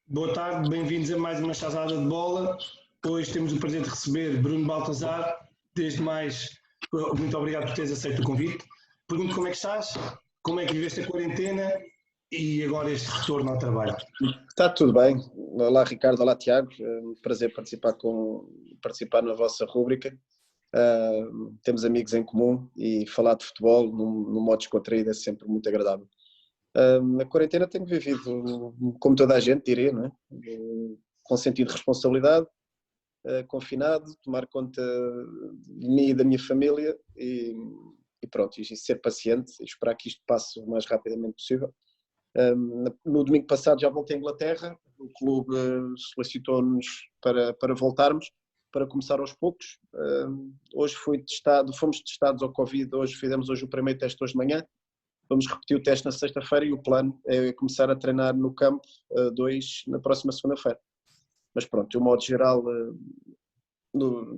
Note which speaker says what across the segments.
Speaker 1: Boa tarde, bem-vindos a mais uma chazada de bola. Hoje temos o prazer de receber Bruno Baltazar. Desde mais, muito obrigado por teres aceito o convite. Pergunto como é que estás, como é que viveste a quarentena e agora este retorno ao trabalho.
Speaker 2: Está tudo bem. Olá Ricardo, olá Tiago. Prazer participar na vossa rúbrica. Temos amigos em comum e falar de futebol num modo descontraído é sempre muito agradável. Na quarentena tenho vivido, como toda a gente diria, não é? Com sentido de responsabilidade, confinado, tomar conta de mim e da minha família e pronto, e ser paciente e esperar que isto passe o mais rapidamente possível. No domingo passado já voltei à Inglaterra, o clube solicitou-nos para voltarmos, para começar aos poucos. Hoje fomos testados ao Covid, fizemos hoje o primeiro teste hoje de manhã, vamos repetir o teste na sexta-feira e o plano é começar a treinar no campo 2 na próxima segunda-feira. Mas pronto, de um modo geral,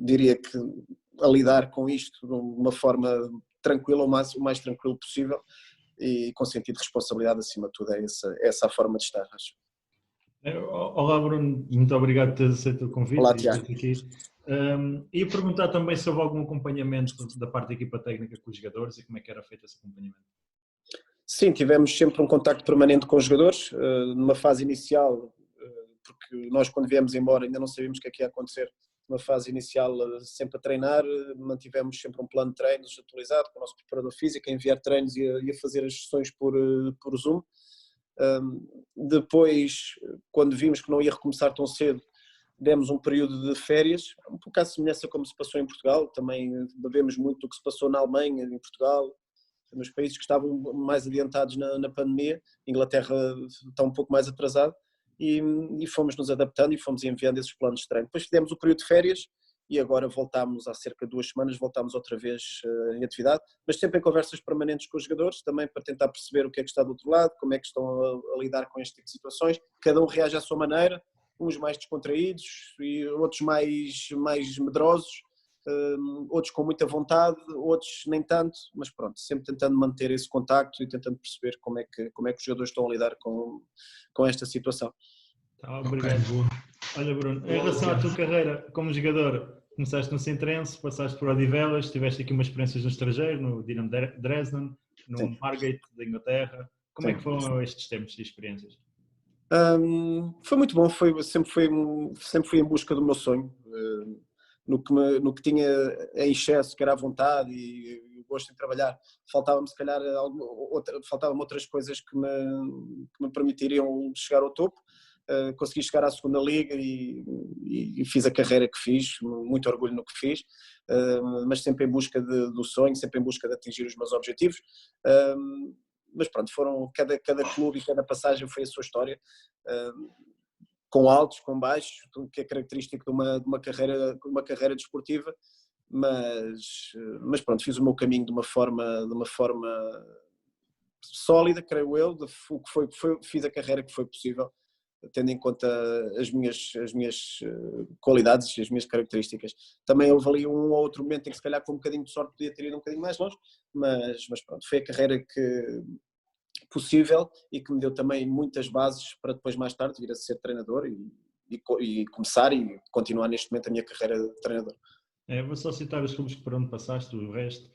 Speaker 2: diria que a lidar com isto de uma forma tranquila, o mais tranquilo possível, e com sentido de responsabilidade acima de tudo, é essa a forma de estar, acho.
Speaker 3: Olá Bruno, muito obrigado por teres aceito o convite.
Speaker 2: Olá Tiago.
Speaker 3: Ia perguntar também se houve algum acompanhamento da parte da equipa técnica com os jogadores e como é que era feito esse acompanhamento.
Speaker 2: Sim, tivemos sempre um contacto permanente com os jogadores, numa fase inicial, porque nós quando viemos embora ainda não sabíamos o que é que ia acontecer. Numa fase inicial sempre a treinar, mantivemos sempre um plano de treinos atualizado com o nosso preparador físico, a enviar treinos e a fazer as sessões por Zoom. Depois, quando vimos que não ia recomeçar tão cedo, demos um período de férias, um pouco à semelhança como se passou em Portugal, também bebemos muito do que se passou na Alemanha, em Portugal, nos países que estavam mais adiantados na pandemia. A Inglaterra está um pouco mais atrasado. E fomos nos adaptando e fomos enviando esses planos de treino. Depois fizemos o período de férias e agora voltámos, há cerca de 2 semanas, voltámos outra vez em atividade, mas sempre em conversas permanentes com os jogadores, também para tentar perceber o que é que está do outro lado, como é que estão a lidar com este tipo de situações. Cada um reage à sua maneira, uns mais descontraídos e outros mais medrosos, outros com muita vontade, outros nem tanto, mas pronto, sempre tentando manter esse contacto e tentando perceber como é que os jogadores estão a lidar com esta situação.
Speaker 3: Obrigado. Olha Bruno, em relação à tua carreira como jogador, começaste no Sintrense, passaste por Odivelas, tiveste aqui umas experiências no estrangeiro, no Dinamo Dresden, no
Speaker 2: Sim.
Speaker 3: Margate da Inglaterra. Como
Speaker 2: Sim.
Speaker 3: é que foram estes tempos de experiências?
Speaker 2: Foi muito bom, sempre fui em busca do meu sonho, no que tinha em excesso, que era a vontade e o gosto em trabalhar. Faltava-me se calhar faltavam outras coisas que me permitiriam chegar ao topo. Consegui chegar à segunda liga e fiz a carreira que fiz, muito orgulho no que fiz, mas sempre em busca do sonho, sempre em busca de atingir os meus objetivos. Mas pronto, cada clube e cada passagem foi a sua história, com altos, com baixos, tudo que é característico de uma carreira desportiva, mas pronto, fiz o meu caminho de uma forma sólida, creio eu, fiz a carreira que foi possível, tendo em conta as minhas qualidades e as minhas características. Também houve ali um ou outro momento em que se calhar com um bocadinho de sorte podia ter ido um bocadinho mais longe, mas pronto, foi a carreira possível e que me deu também muitas bases para depois mais tarde vir a ser treinador e começar e continuar neste momento a minha carreira de treinador.
Speaker 3: Vou só citar os clubes por onde passaste, o resto.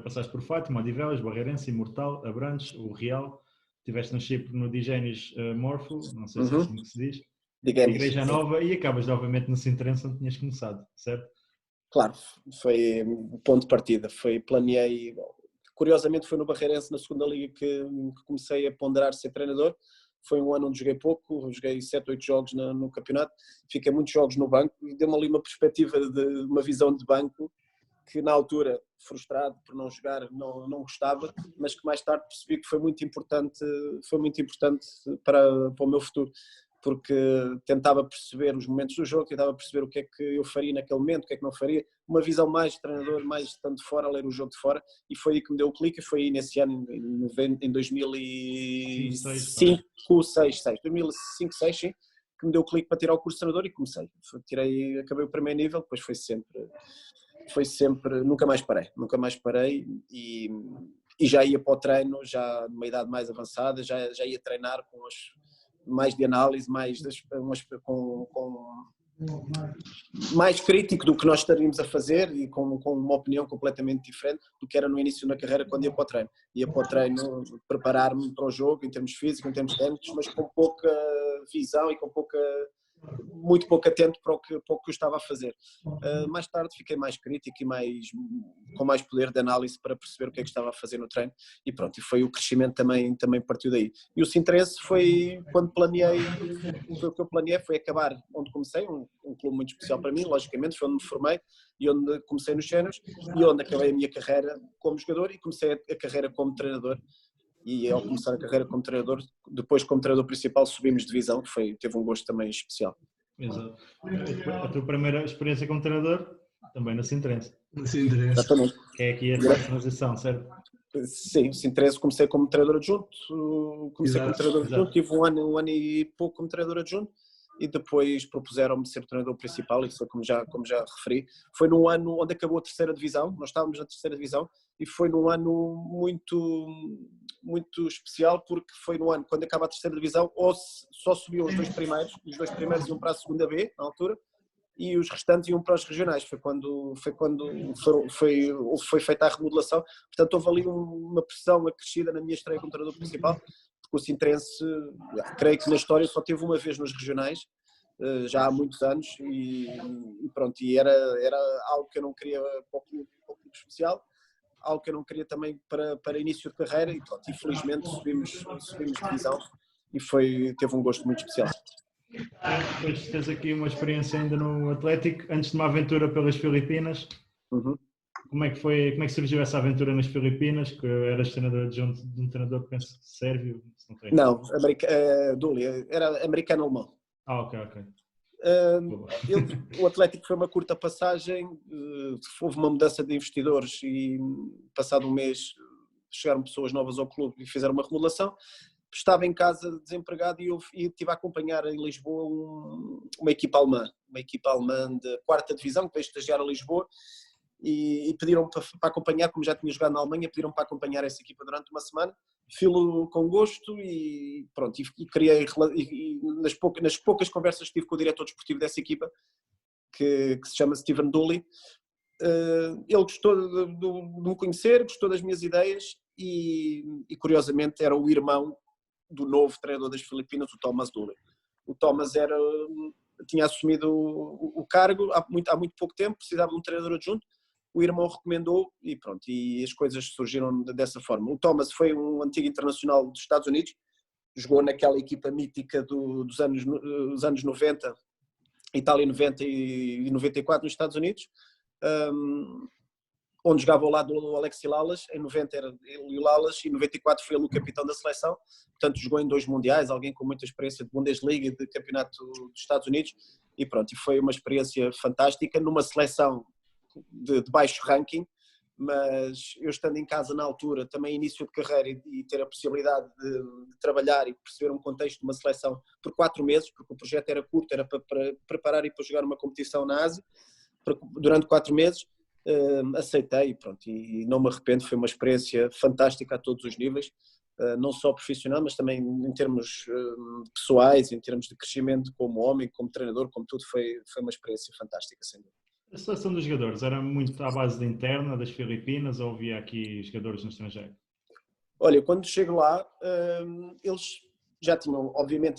Speaker 3: Passaste por Fátima, Odivelas, Barreirense, Imortal, Abrantes, o Real. Estiveste no Chipre, no Digenis Morfo, não sei se é assim que se diz. Igreja Nova e acabas novamente no Sintrense onde tinhas começado, certo?
Speaker 2: Claro, foi o ponto de partida. Planeei, curiosamente foi no Barreirense, na segunda liga, que comecei a ponderar ser treinador. Foi um ano onde joguei pouco, joguei 7, 8 jogos no campeonato, fiquei muitos jogos no banco e deu-me ali uma perspectiva uma visão de banco que na altura, frustrado por não jogar, não gostava, mas que mais tarde percebi que foi muito importante para o meu futuro, porque tentava perceber os momentos do jogo, tentava perceber o que é que eu faria naquele momento, o que é que não faria, uma visão mais de treinador, mais estando de fora, a ler o jogo de fora, e foi aí que me deu o clique, e foi aí nesse ano, em 2005, 2006, sim, que me deu o clique para tirar o curso de treinador e comecei. Acabei o primeiro nível, depois foi sempre, nunca mais parei e já ia para o treino, já numa idade mais avançada, já ia treinar mais de análise, mais crítico do que nós estaríamos a fazer e com uma opinião completamente diferente do que era no início da carreira quando ia para o treino. Ia para o treino preparar-me para o jogo em termos físicos, em termos técnicos, mas com pouca visão e muito pouco atento para o que eu estava a fazer. Mais tarde fiquei mais crítico e com mais poder de análise para perceber o que é que estava a fazer no treino e pronto, e foi o crescimento também partiu daí. E o Sintrense foi quando foi o que eu planeei, foi acabar onde comecei, um clube muito especial para mim, logicamente, foi onde me formei e onde comecei nos séniores e onde acabei a minha carreira como jogador e comecei a carreira como treinador. E ao começar a carreira como treinador, depois como treinador principal subimos de divisão, que teve um gosto também especial.
Speaker 3: Exato. A tua primeira experiência como treinador, também no Sintrense.
Speaker 2: Exatamente.
Speaker 3: Que é aqui a transição, certo?
Speaker 2: Sim, o Sintrense comecei como treinador adjunto, tive um ano e pouco como treinador adjunto e depois propuseram-me ser treinador principal, isso foi como já referi. Foi num ano onde acabou a terceira divisão, nós estávamos na terceira divisão e foi num ano muito especial porque foi no ano quando acaba a terceira divisão ou só subiam os dois primeiros iam para a segunda B na altura e os restantes iam para os regionais, foi quando foi feita a remodelação, portanto houve ali uma pressão acrescida na minha estreia como treinador principal, porque o Sintrense, creio que na história só teve uma vez nos regionais, já há muitos anos e pronto, e era algo que eu não queria para o clube especial, algo que eu não queria também para início de carreira e pronto, infelizmente subimos de divisão e teve um gosto muito especial.
Speaker 3: Depois tens aqui uma experiência ainda no Atlético, antes de uma aventura pelas Filipinas.
Speaker 2: Uhum.
Speaker 3: Como é que surgiu essa aventura nas Filipinas? Que eras treinador adjunto de um treinador, penso, sérvio?
Speaker 2: Não, Duli, era americano-alemão.
Speaker 3: Ok.
Speaker 2: O Atlético foi uma curta passagem, houve uma mudança de investidores e passado um mês chegaram pessoas novas ao clube e fizeram uma remodelação. Estava em casa desempregado e estive a acompanhar em Lisboa uma equipa alemã de quarta divisão que veio estagiar a Lisboa e pediram para acompanhar, como já tinha jogado na Alemanha, pediram para acompanhar essa equipa durante uma semana. Filo com gosto e pronto, e criei, e nas poucas conversas que tive com o diretor desportivo dessa equipa, que se chama Steven Dooley, ele gostou de me conhecer, gostou das minhas ideias e curiosamente era o irmão do novo treinador das Filipinas, o Thomas Dooley. O Thomas tinha assumido o cargo há muito pouco tempo, precisava de um treinador adjunto, o irmão recomendou e pronto, e as coisas surgiram dessa forma. O Thomas foi um antigo internacional dos Estados Unidos, jogou naquela equipa mítica dos anos 90, Itália 90 e 94 nos Estados Unidos, onde jogava ao lado do Alexis Lalas, em 90 era ele e o Lalas, e em 94 foi ele o capitão da seleção, portanto jogou em 2 mundiais, alguém com muita experiência de Bundesliga e de campeonato dos Estados Unidos, e pronto, e foi uma experiência fantástica, numa seleção de baixo ranking, mas eu estando em casa na altura, também início de carreira e ter a possibilidade de trabalhar e perceber um contexto de uma seleção por 4 meses, porque o projeto era curto, era para preparar e para jogar uma competição na Ásia, durante 4 meses, aceitei e não me arrependo, foi uma experiência fantástica a todos os níveis, não só profissional, mas também em termos pessoais, em termos de crescimento como homem, como treinador, como tudo, foi uma experiência fantástica, sem dúvida.
Speaker 3: A seleção dos jogadores era muito à base de interna das Filipinas ou havia aqui jogadores no estrangeiro?
Speaker 2: Olha, quando chego lá, eles já tinham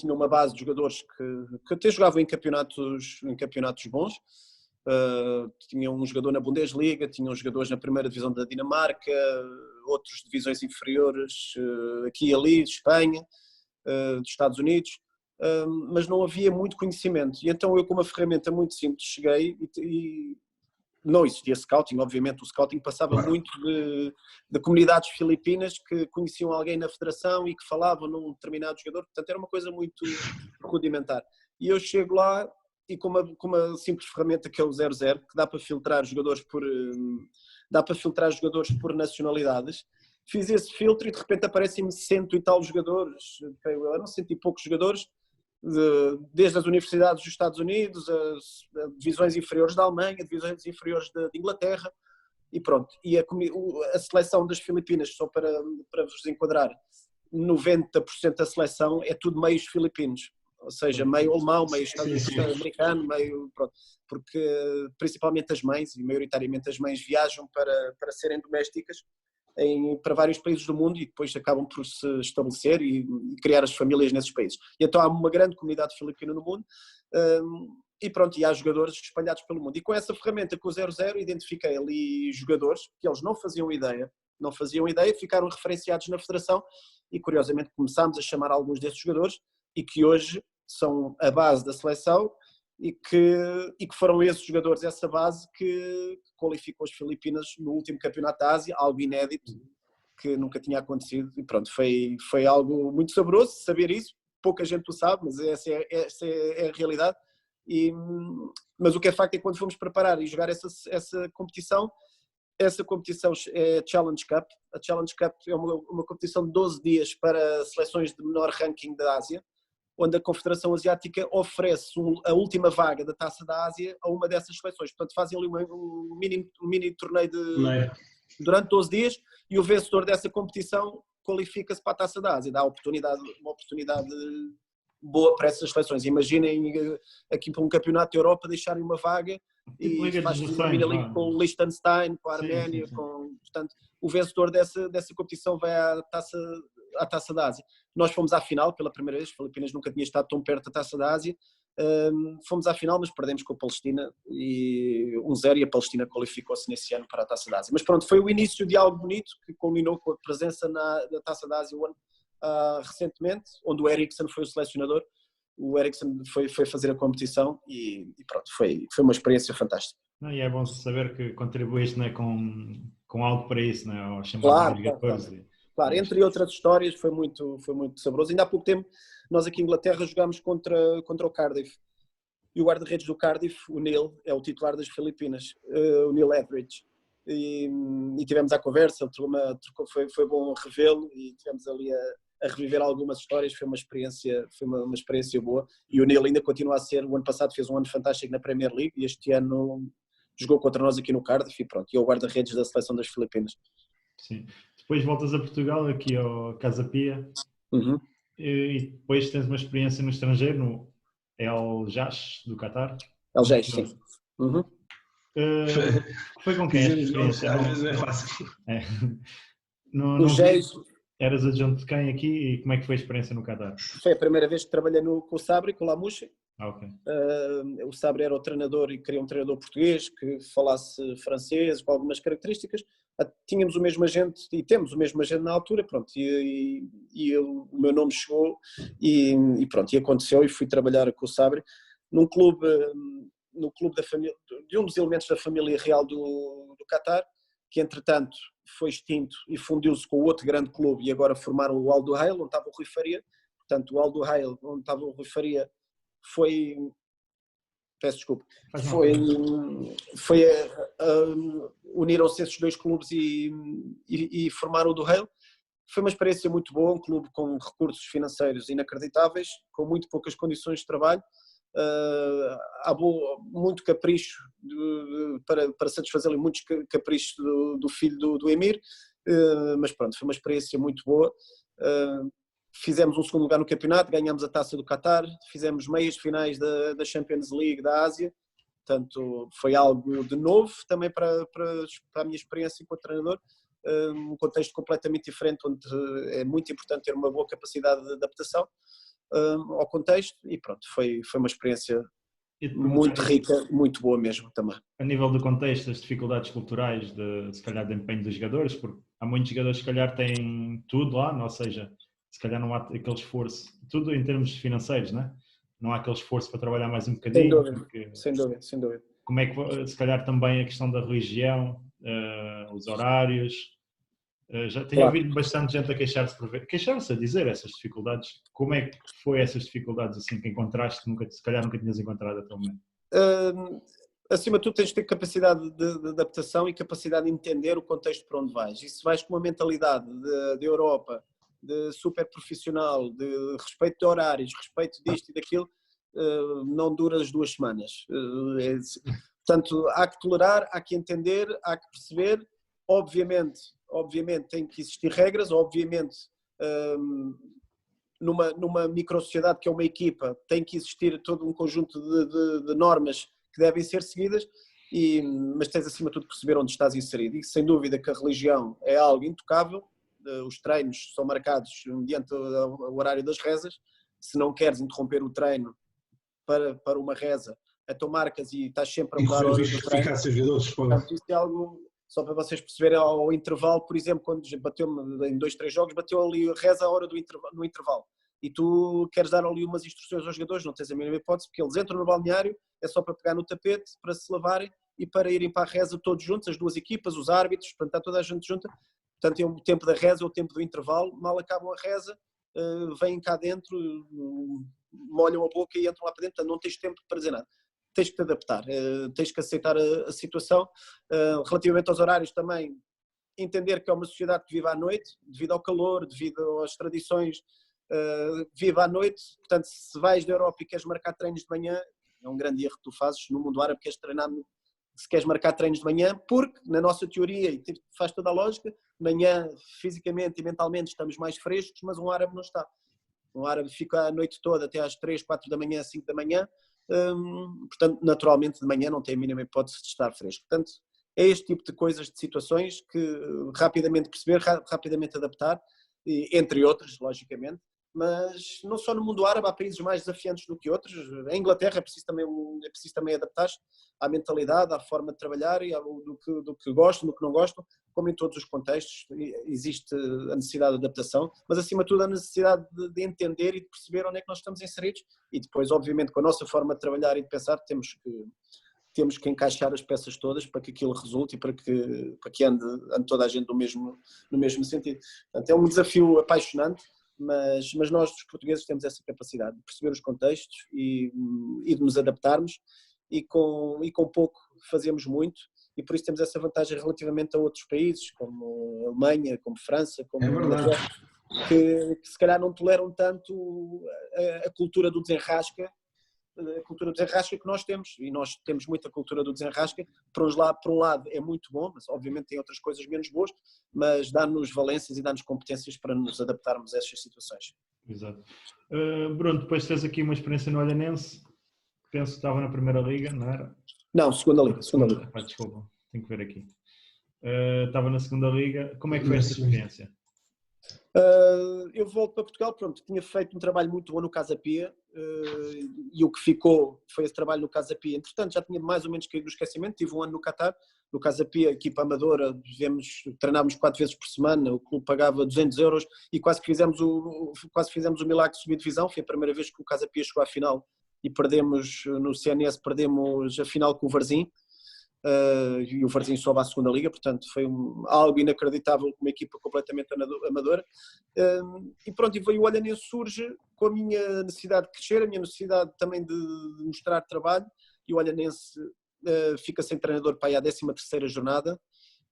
Speaker 2: uma base de jogadores que até jogavam em campeonatos bons. Tinham um jogador na Bundesliga, tinham jogadores na primeira divisão da Dinamarca, outros de divisões inferiores aqui e ali, de Espanha, dos Estados Unidos. Mas não havia muito conhecimento e então eu com uma ferramenta muito simples cheguei e não existia scouting, obviamente o scouting passava muito de comunidades filipinas que conheciam alguém na federação e que falavam num determinado jogador, portanto era uma coisa muito rudimentar e eu chego lá e com uma simples ferramenta que é o 00, que dá para filtrar jogadores por nacionalidades. Fiz esse filtro e de repente aparecem-me 100 e tal jogadores, eram 100 e poucos jogadores, desde as universidades dos Estados Unidos, as divisões inferiores da Alemanha, divisões inferiores de Inglaterra, e pronto. E a seleção das Filipinas, só para vos enquadrar, 90% da seleção é tudo meios filipinos, ou seja, meio alemão, meio americano, meio, pronto, porque principalmente as mães, e maioritariamente as mães, viajam para serem domésticas para vários países do mundo e depois acabam por se estabelecer e criar as famílias nesses países. E então há uma grande comunidade filipina no mundo, e pronto, e há jogadores espalhados pelo mundo. E com essa ferramenta, com o 00, identifiquei ali jogadores que eles não faziam ideia, ficaram referenciados na federação e curiosamente começámos a chamar alguns desses jogadores e que hoje são a base da seleção e que foram esses jogadores, essa base que qualificou as Filipinas no último campeonato da Ásia, algo inédito que nunca tinha acontecido e pronto, foi algo muito saboroso saber isso, pouca gente o sabe, mas essa é a realidade. Mas o que é facto é que quando fomos preparar e jogar essa competição é a Challenge Cup. A Challenge Cup é uma competição de 12 dias para seleções de menor ranking da Ásia, onde a Confederação Asiática oferece a última vaga da Taça da Ásia a uma dessas seleções. Portanto, fazem ali um mini torneio durante 12 dias e o vencedor dessa competição qualifica-se para a Taça da Ásia. Dá uma oportunidade boa para essas seleções. Imaginem aqui para um campeonato da Europa deixarem uma vaga e faz uma mini-liga com o Liechtenstein, com a Arménia, portanto, o vencedor dessa competição vai à Taça da Ásia. Nós fomos à final pela primeira vez, Filipinas nunca tinha estado tão perto da Taça da Ásia, fomos à final, mas perdemos com a Palestina e 1-0 e a Palestina qualificou-se nesse ano para a Taça da Ásia. Mas pronto, foi o início de algo bonito que culminou com a presença na Taça da Ásia recentemente, onde o Eriksson foi o selecionador. O Eriksson foi fazer a competição e pronto, foi uma experiência fantástica.
Speaker 3: E é bom saber que contribuíste, né, com algo para isso, né, aos chamados jogadores.
Speaker 2: Claro, entre outras histórias, foi muito saboroso. Ainda há pouco tempo, nós aqui em Inglaterra jogámos contra o Cardiff. E o guarda-redes do Cardiff, o Neil, é o titular das Filipinas, o Neil Etheridge. E tivemos a conversa, foi bom revê-lo e tivemos ali a reviver algumas histórias, foi uma experiência boa. E o Neil ainda continua a ser, o ano passado fez um ano fantástico na Premier League e este ano jogou contra nós aqui no Cardiff e pronto, e é o guarda-redes da seleção das Filipinas.
Speaker 3: Sim. Depois voltas a Portugal, aqui ao Casa Pia, e depois tens uma experiência no estrangeiro, no El Jaish do Qatar.
Speaker 2: El Jaish, sim.
Speaker 3: Foi com quem esta experiência?
Speaker 1: Às vezes é fácil.
Speaker 2: O Jaish...
Speaker 3: Eras adjunto de quem aqui e como é que foi a experiência no Qatar?
Speaker 2: Foi a primeira vez que trabalhei com o Sabri, com o Lamouche.
Speaker 3: Okay.
Speaker 2: O Sabri era o treinador e queria um treinador português que falasse francês, com algumas características. Tínhamos o mesmo agente e temos o mesmo agente na altura, pronto, e o meu nome chegou e pronto, e aconteceu e fui trabalhar com o Sabri no clube da família, de um dos elementos da família real do Qatar, que entretanto foi extinto e fundiu-se com outro grande clube e agora formaram o Al Duhail, onde estava o Rui Faria. Portanto, o Al Duhail, onde estava o Rui Faria, uniram-se esses dois clubes e formaram o Duhail. Foi uma experiência muito boa, um clube com recursos financeiros inacreditáveis, com muito poucas condições de trabalho. Há muito capricho para satisfazer muitos caprichos do filho do Emir, mas pronto, foi uma experiência muito boa. Fizemos um segundo lugar no campeonato, ganhamos a Taça do Qatar, fizemos meias finais da Champions League da Ásia, portanto foi algo de novo também para a minha experiência enquanto treinador, um contexto completamente diferente onde é muito importante ter uma boa capacidade de adaptação ao contexto e pronto, foi uma experiência muito rica, muito boa mesmo também.
Speaker 3: A nível do contexto, as dificuldades culturais se calhar de empenho dos jogadores, porque há muitos jogadores que se calhar têm tudo lá, ou seja, se calhar não há aquele esforço, tudo em termos financeiros, né? Não há aquele esforço para trabalhar mais um bocadinho.
Speaker 2: Sem dúvida.
Speaker 3: Como é que, se calhar também a questão da religião, os horários, já tenho ouvido bastante gente a queixar-se a dizer essas dificuldades. Como é que foi essas dificuldades assim que encontraste, se calhar nunca tinhas encontrado até o momento?
Speaker 2: Acima de tudo tens de ter capacidade de adaptação e capacidade de entender o contexto para onde vais. E se vais com uma mentalidade de Europa, de super profissional, de respeito de horários, respeito disto e daquilo, não dura as 2 semanas. Portanto, há que tolerar, há que entender, há que perceber. Obviamente tem que existir regras, obviamente numa micro-sociedade que é uma equipa, tem que existir todo um conjunto de normas que devem ser seguidas, mas tens acima de tudo perceber onde estás inserido. E sem dúvida que a religião é algo intocável, os treinos são marcados mediante o horário das rezas. Se não queres interromper o treino para uma reza, então marcas e estás sempre a mudar a hora do treino. Portanto, isso é algo, só para vocês perceberem, ao intervalo, por exemplo, quando bateu-me em 2, 3 jogos, bateu ali a reza a hora no intervalo. E tu queres dar ali umas instruções aos jogadores, não tens a mínima hipótese, porque eles entram no balneário, é só para pegar no tapete, para se lavarem e para irem para a reza todos juntos, as duas equipas, os árbitros, portanto está toda a gente junta. Portanto é o tempo da reza, é o tempo do intervalo, mal acabam a reza, vêm cá dentro, molham a boca e entram lá para dentro, portanto não tens tempo para dizer nada. Tens que te adaptar, tens que aceitar a situação. Relativamente aos horários também, entender que é uma sociedade que vive à noite, devido ao calor, devido às tradições, vive à noite. Portanto, se vais da Europa e queres marcar treinos de manhã, é um grande erro que tu fazes no mundo árabe, queres treinar, se queres marcar treinos de manhã, porque na nossa teoria, e faz toda a lógica, de manhã fisicamente e mentalmente estamos mais frescos, mas um árabe não está. Um árabe fica a noite toda até às 3, 4 da manhã, 5 da manhã, portanto, naturalmente de manhã não tem a mínima hipótese de estar fresco. Portanto, é este tipo de coisas, de situações que rapidamente perceber, rapidamente adaptar, entre outras, logicamente. Mas não só no mundo árabe, há países mais desafiantes do que outros. Em Inglaterra é preciso também adaptar-se à mentalidade, à forma de trabalhar, e do que gostam, do que não gostam, como em todos os contextos existe a necessidade de adaptação, mas acima de tudo a necessidade de entender e de perceber onde é que nós estamos inseridos, e depois obviamente com a nossa forma de trabalhar e de pensar temos que encaixar as peças todas para que aquilo resulte e para que ande toda a gente no mesmo sentido. Portanto, é um desafio apaixonante, mas nós, os portugueses, temos essa capacidade de perceber os contextos e de nos adaptarmos, e com pouco fazemos muito, e por isso temos essa vantagem relativamente a outros países, como a Alemanha, como França, como que se calhar não toleram tanto a cultura do desenrasca, que nós temos, e nós temos muita cultura do desenrasca. Por um lado é muito bom, mas obviamente tem outras coisas menos boas, mas dá-nos valências e dá-nos competências para nos adaptarmos a essas situações.
Speaker 3: Exato. Bruno, depois tens aqui uma experiência no Olhanense, penso que estava na Primeira Liga, não era?
Speaker 2: Não, Segunda Liga.
Speaker 3: Desculpa, tenho que ver aqui. Estava na Segunda Liga, como é que foi esta experiência?
Speaker 2: Eu volto para Portugal, pronto, tinha feito um trabalho muito bom no Casa Pia, e o que ficou foi esse trabalho no Casa Pia. Entretanto, já tinha mais ou menos caído no esquecimento, tive um ano no Qatar, no Casa Pia, equipa amadora, treinámos 4 vezes por semana, o clube pagava 200 euros e quase fizemos o milagre de subir divisão. Foi a primeira vez que o Casa Pia chegou à final e perdemos no CNS, perdemos a final com o Varzim. E o Varzim sobe à Segunda Liga, portanto foi algo inacreditável, com uma equipa completamente amadora, e pronto, e veio o Olhanense, surge com a minha necessidade de crescer, a minha necessidade também de mostrar trabalho, e o Olhanense fica sem treinador para aí à 13ª jornada,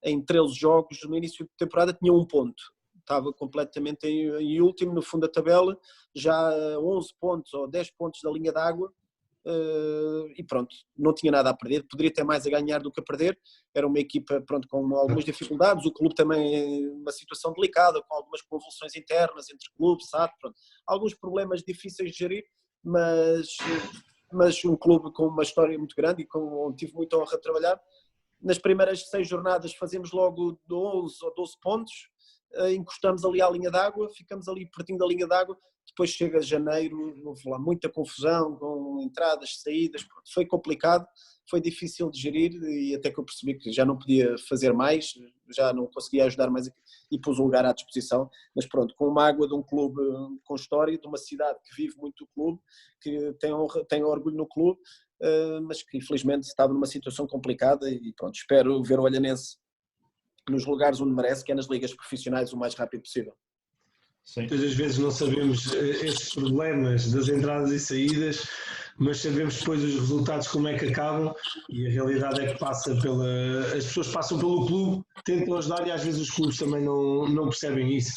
Speaker 2: em 13 jogos, no início de temporada tinha 1 ponto, estava completamente em último, no fundo da tabela, já 11 pontos ou 10 pontos da linha d'água. E pronto, não tinha nada a perder, poderia ter mais a ganhar do que a perder. Era uma equipa, pronto, com algumas dificuldades, o clube também uma situação delicada, com algumas convulsões internas entre clubes, sabe? Pronto, alguns problemas difíceis de gerir, mas um clube com uma história muito grande e onde tive muita honra de trabalhar. Nas primeiras 6 jornadas fazemos logo 11 ou 12 pontos, encostamos ali à linha d'água, ficamos ali pertinho da linha d'água. Depois chega janeiro, houve lá muita confusão, com entradas, saídas, foi complicado, foi difícil de gerir, e até que eu percebi que já não podia fazer mais, já não conseguia ajudar mais, e pus o lugar à disposição. Mas pronto, com uma água de um clube com história, de uma cidade que vive muito o clube, que tem orgulho no clube, mas que infelizmente estava numa situação complicada, e pronto, espero ver o Olhanense nos lugares onde merece, que é nas ligas profissionais, o mais rápido possível.
Speaker 1: Sim. Muitas vezes não sabemos esses problemas das entradas e saídas, mas sabemos depois os resultados como é que acabam, e a realidade é que as pessoas passam pelo clube, tentam ajudar, e às vezes os clubes também não percebem isso.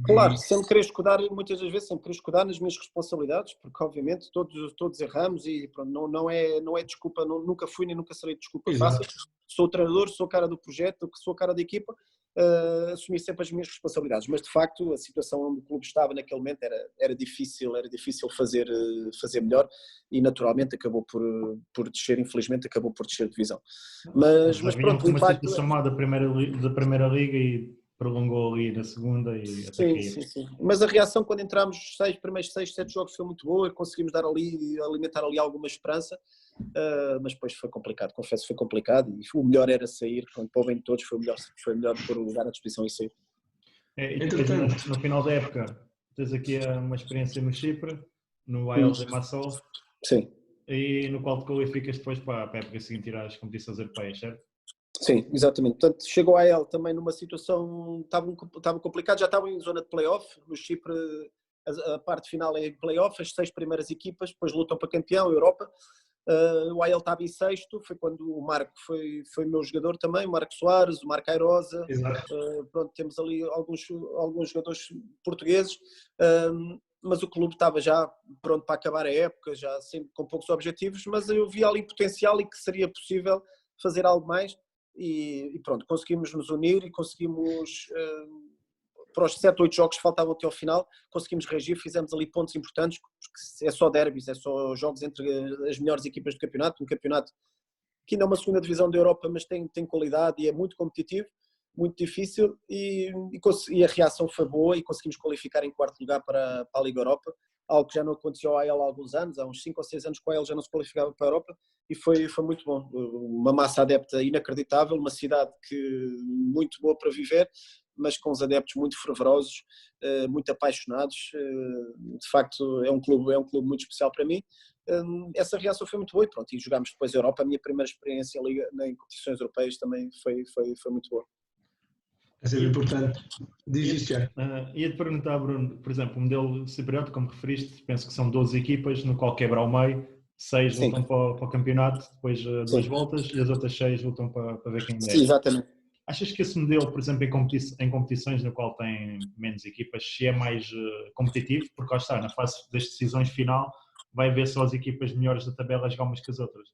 Speaker 2: Claro, sempre querer escudar, muitas das vezes sempre querer escudar nas minhas responsabilidades, porque obviamente todos erramos, e pronto, não é desculpa, nunca fui nem nunca serei desculpa fácil. Sou o treinador, sou a cara do projeto, sou a cara da equipa, assumi sempre as minhas responsabilidades, mas de facto a situação onde o clube estava naquele momento era difícil fazer melhor e naturalmente acabou por descer, infelizmente acabou por descer de divisão. Mas pronto, o impacto...
Speaker 3: situação má da primeira liga e prolongou ali na segunda e até cair.
Speaker 2: Sim. Mas a reação quando entramos os primeiros 6, 7 jogos foi muito boa, conseguimos alimentar ali alguma esperança, mas depois foi complicado, confesso que foi complicado e o melhor era sair, para o bem de todos foi melhor pôr o lugar à disposição e sair.
Speaker 3: E depois, no final da época, tens aqui uma experiência no Chipre, no AEL Limassol,
Speaker 2: sim.
Speaker 3: E no qual te qualificas depois para a época seguinte ir às competições europeias, certo?
Speaker 2: Sim, exatamente. Portanto, chegou a AEL também numa situação, estava complicado, já estavam em zona de play-off, no Chipre a parte final é play-off, as 6 primeiras equipas, depois lutam para campeão, Europa. O AEL estava em sexto, foi quando o Marco foi meu jogador também, o Marco Soares, o Marco Airosa, pronto, temos ali alguns jogadores portugueses, mas o clube estava já pronto para acabar a época, já sempre com poucos objetivos, mas eu vi ali potencial e que seria possível fazer algo mais e pronto, conseguimos nos unir e conseguimos... para os 7, 8 jogos que faltavam até ao final, conseguimos reagir, fizemos ali pontos importantes, porque é só derbys, é só jogos entre as melhores equipas do campeonato, um campeonato que ainda é uma segunda divisão da Europa, mas tem qualidade e é muito competitivo, muito difícil, e a reação foi boa e conseguimos qualificar em 4º lugar para a Liga Europa, algo que já não aconteceu a AEL há alguns anos, há uns 5 ou 6 anos que a AEL já não se qualificava para a Europa, e foi muito bom. Uma massa adepta inacreditável, uma cidade muito boa para viver, mas com os adeptos muito fervorosos, muito apaixonados. De facto, é um clube muito especial para mim. Essa reação foi muito boa e pronto, e jogámos depois a Europa. A minha primeira experiência em competições europeias também foi muito boa.
Speaker 1: É sempre importante. Diz isto já.
Speaker 3: Ia-te perguntar, Bruno, por exemplo, o modelo cipriota, como referiste, penso que são 12 equipas, no qual quebra ao meio, 6 lutam para o campeonato, depois 2 voltas e as outras 6 lutam para ver quem é.
Speaker 2: Sim, exatamente.
Speaker 3: Achas que esse modelo, por exemplo, em competições no qual tem menos equipas, se é mais competitivo? Porque lá está, na fase das decisões final, vai ver só as equipas melhores da tabela jogar umas que as outras.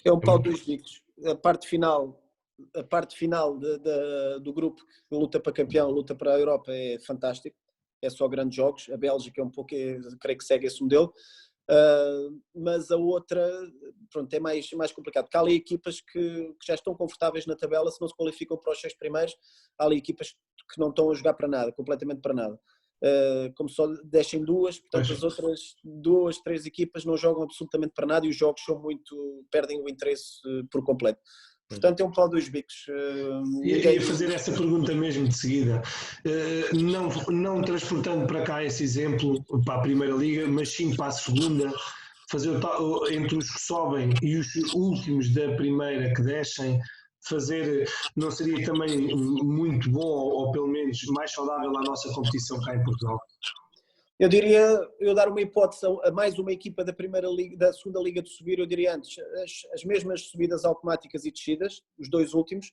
Speaker 2: É um pau dos bicos. A parte final do grupo que luta para campeão, luta para a Europa é fantástico. É só grandes jogos. A Bélgica é um pouco, creio que segue esse modelo. Mas a outra, pronto, é mais complicado, porque há ali equipas que já estão confortáveis na tabela, se não se qualificam para os 6 primeiros, há ali equipas que não estão a jogar para nada, completamente para nada, como só descem 2, portanto as outras 2, 3 equipas não jogam absolutamente para nada e os jogos perdem o interesse por completo. Portanto, é um pau dos bicos.
Speaker 1: Ia fazer essa pergunta mesmo de seguida. Não transportando para cá esse exemplo para a Primeira Liga, mas sim para a segunda, fazer entre os que sobem e os últimos da Primeira que descem, não seria também muito bom ou pelo menos mais saudável à nossa competição cá em Portugal?
Speaker 2: Eu diria, dar uma hipótese a mais uma equipa da Primeira Liga, da Segunda Liga de subir, eu diria antes, as mesmas subidas automáticas e descidas, os 2 últimos,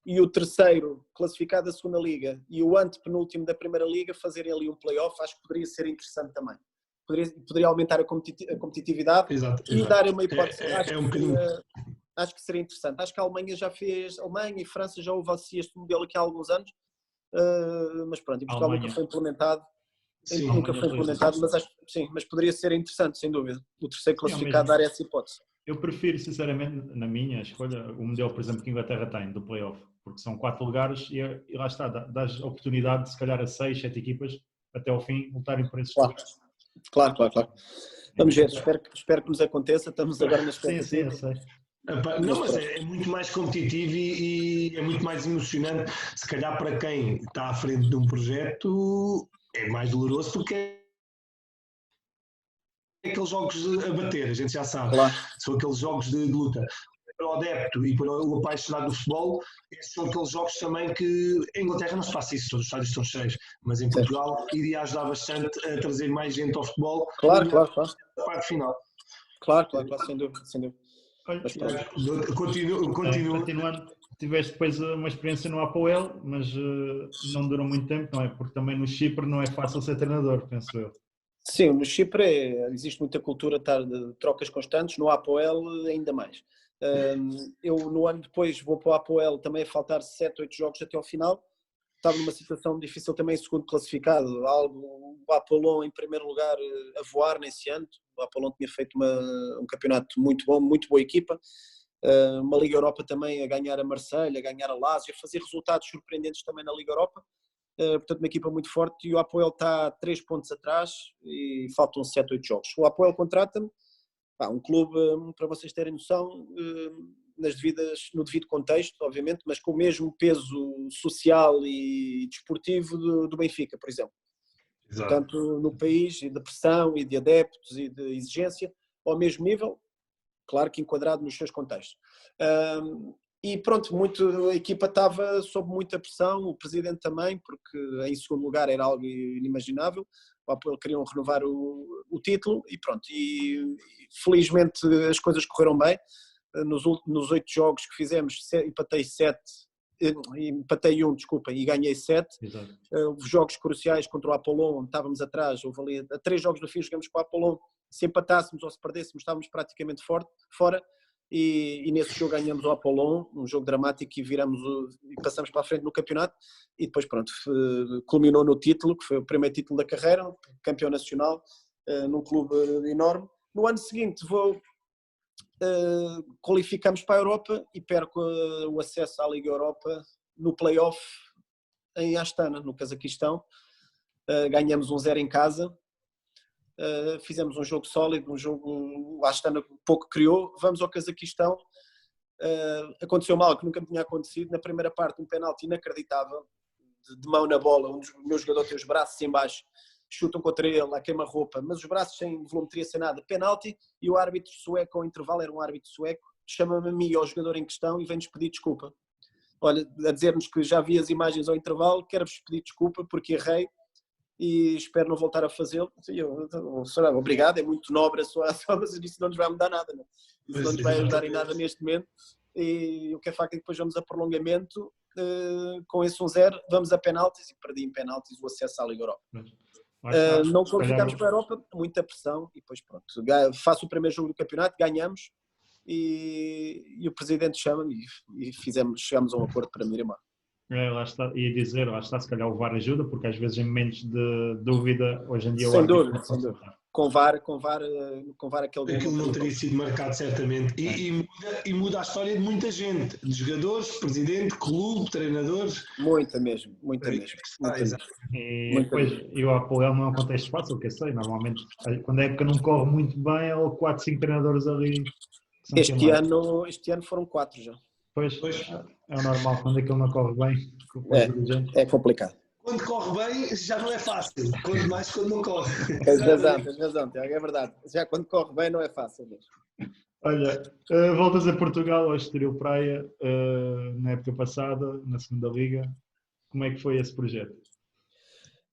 Speaker 2: e o terceiro classificado da Segunda Liga e o antepenúltimo da Primeira Liga fazerem ali um play-off, acho que poderia ser interessante também. Poderia aumentar a competitividade. Exato. Dar uma hipótese. Acho que seria interessante. Acho que a Alemanha já fez, Alemanha e França já houve assim este modelo aqui há alguns anos, mas pronto, em Portugal nunca foi implementado. Sim, nunca foi implementado, mas poderia ser interessante, sem dúvida. O terceiro classificado dar essa hipótese.
Speaker 3: Eu prefiro, sinceramente, na minha escolha, o modelo, por exemplo, que a Inglaterra tem, do play-off, porque são 4 lugares e lá está, dás oportunidade, se calhar, a 6, 7 equipas, até ao fim, lutarem por esses lugares.
Speaker 2: Claro. Vamos ver, espero que nos aconteça, estamos agora na expectativa.
Speaker 3: Sim, eu sei.
Speaker 1: Não, mas é muito mais competitivo e é muito mais emocionante. Se calhar para quem está à frente de um projeto é mais doloroso porque é aqueles jogos a bater, a gente já sabe. Claro. São aqueles jogos de luta. Para o adepto e para o apaixonado do futebol, esses são aqueles jogos também que em Inglaterra não se passa isso, todos os estádios estão cheios, mas em Portugal iria ajudar bastante a trazer mais gente ao futebol.
Speaker 2: Claro.
Speaker 1: Na parte final.
Speaker 2: Claro, sem dúvida.
Speaker 3: Continuando, tiveste depois uma experiência no Apoel, mas não durou muito tempo, não é? Porque também no Chipre não é fácil ser treinador, penso eu.
Speaker 2: Sim, no Chipre existe muita cultura de trocas constantes, no Apoel ainda mais. Eu no ano depois vou para o Apoel também a faltar 7, 8 jogos até ao final, estava numa situação difícil também, segundo classificado, o Apollon em primeiro lugar a voar nesse ano. O Apollon tinha feito um campeonato muito bom, muito boa equipa, uma Liga Europa também a ganhar a Marselha, a ganhar a Lazio, a fazer resultados surpreendentes também na Liga Europa. Portanto, uma equipa muito forte, e o Apoel está 3 pontos atrás e faltam 7, 8 jogos. O Apoel contrata-me, um clube, para vocês terem noção, no devido contexto, obviamente, mas com o mesmo peso social e desportivo do Benfica, por exemplo. Exato. Portanto, no país, e de pressão, e de adeptos, e de exigência, ao mesmo nível, claro que enquadrado nos seus contextos. E pronto, a equipa estava sob muita pressão, o presidente também, porque em segundo lugar era algo inimaginável. O Apoel queriam renovar o título e pronto. E felizmente as coisas correram bem. Nos 8 jogos que fizemos, empatei 1, e ganhei 7. Os jogos cruciais contra o Apollon, estávamos atrás, houve ali a 3 jogos do fim, jogamos com o Apollon, se empatássemos ou se perdêssemos, estávamos praticamente fora. E nesse jogo ganhamos o Apollon, um jogo dramático, e passamos para a frente no campeonato, e depois pronto, culminou no título, que foi o primeiro título da carreira, campeão nacional, num clube enorme. No ano seguinte qualificamos para a Europa e perco o acesso à Liga Europa no play-off em Astana, no Cazaquistão. Ganhamos 1-0 em casa. Fizemos um jogo sólido, o Astana pouco criou. Vamos ao Cazaquistão, aconteceu mal, que nunca me tinha acontecido. Na primeira parte, um penalti inacreditável, de mão na bola, onde o meu jogador tem os braços em baixo, chutam contra ele, a queima-roupa, mas os braços sem volumetria, sem nada, penalti, e o árbitro sueco, ao intervalo, era um árbitro sueco, chama-me a mim e ao jogador em questão e vem-nos pedir desculpa. Olha, a dizer-nos que já vi as imagens ao intervalo, quero-vos pedir desculpa porque errei, e espero não voltar a fazê-lo. Senhor, obrigado, é muito nobre a sua ação, mas isso não nos vai mudar nada, não? Isso não nos vai ajudar em nada neste momento. E o que é facto é que depois vamos a prolongamento, com esse 1-0, vamos a penaltis, e perdi em penaltis o acesso à Liga Europa. Não qualificámos para a Europa, muita pressão, e depois pronto, faço o primeiro jogo do campeonato, ganhamos, e o presidente chama-me e chegámos a um acordo para me ir embora.
Speaker 3: Lá está, ia dizer, lá está, se calhar o VAR ajuda, porque às vezes em momentos de dúvida, hoje em dia
Speaker 2: sem dúvida. Com VAR aquele
Speaker 1: não teria sido marcado certamente, e muda a história de muita gente, de jogadores, presidente, clube, treinadores.
Speaker 2: Muita mesmo.
Speaker 3: E depois, o Apoel não é um contexto fácil, que eu sei, normalmente quando a época não corre muito bem, há 4, 5 treinadores ali.
Speaker 2: Este ano foram 4 já.
Speaker 3: Pois, é o normal, quando aquilo não corre bem.
Speaker 2: É complicado.
Speaker 1: Quando corre bem já não é fácil, quanto mais quando não corre.
Speaker 2: Tens razão, Tiago, é verdade. Já quando corre bem não é fácil mesmo.
Speaker 3: Olha, voltas a Portugal, ao Estoril Praia, na época passada, na segunda Liga. Como é que foi esse projeto?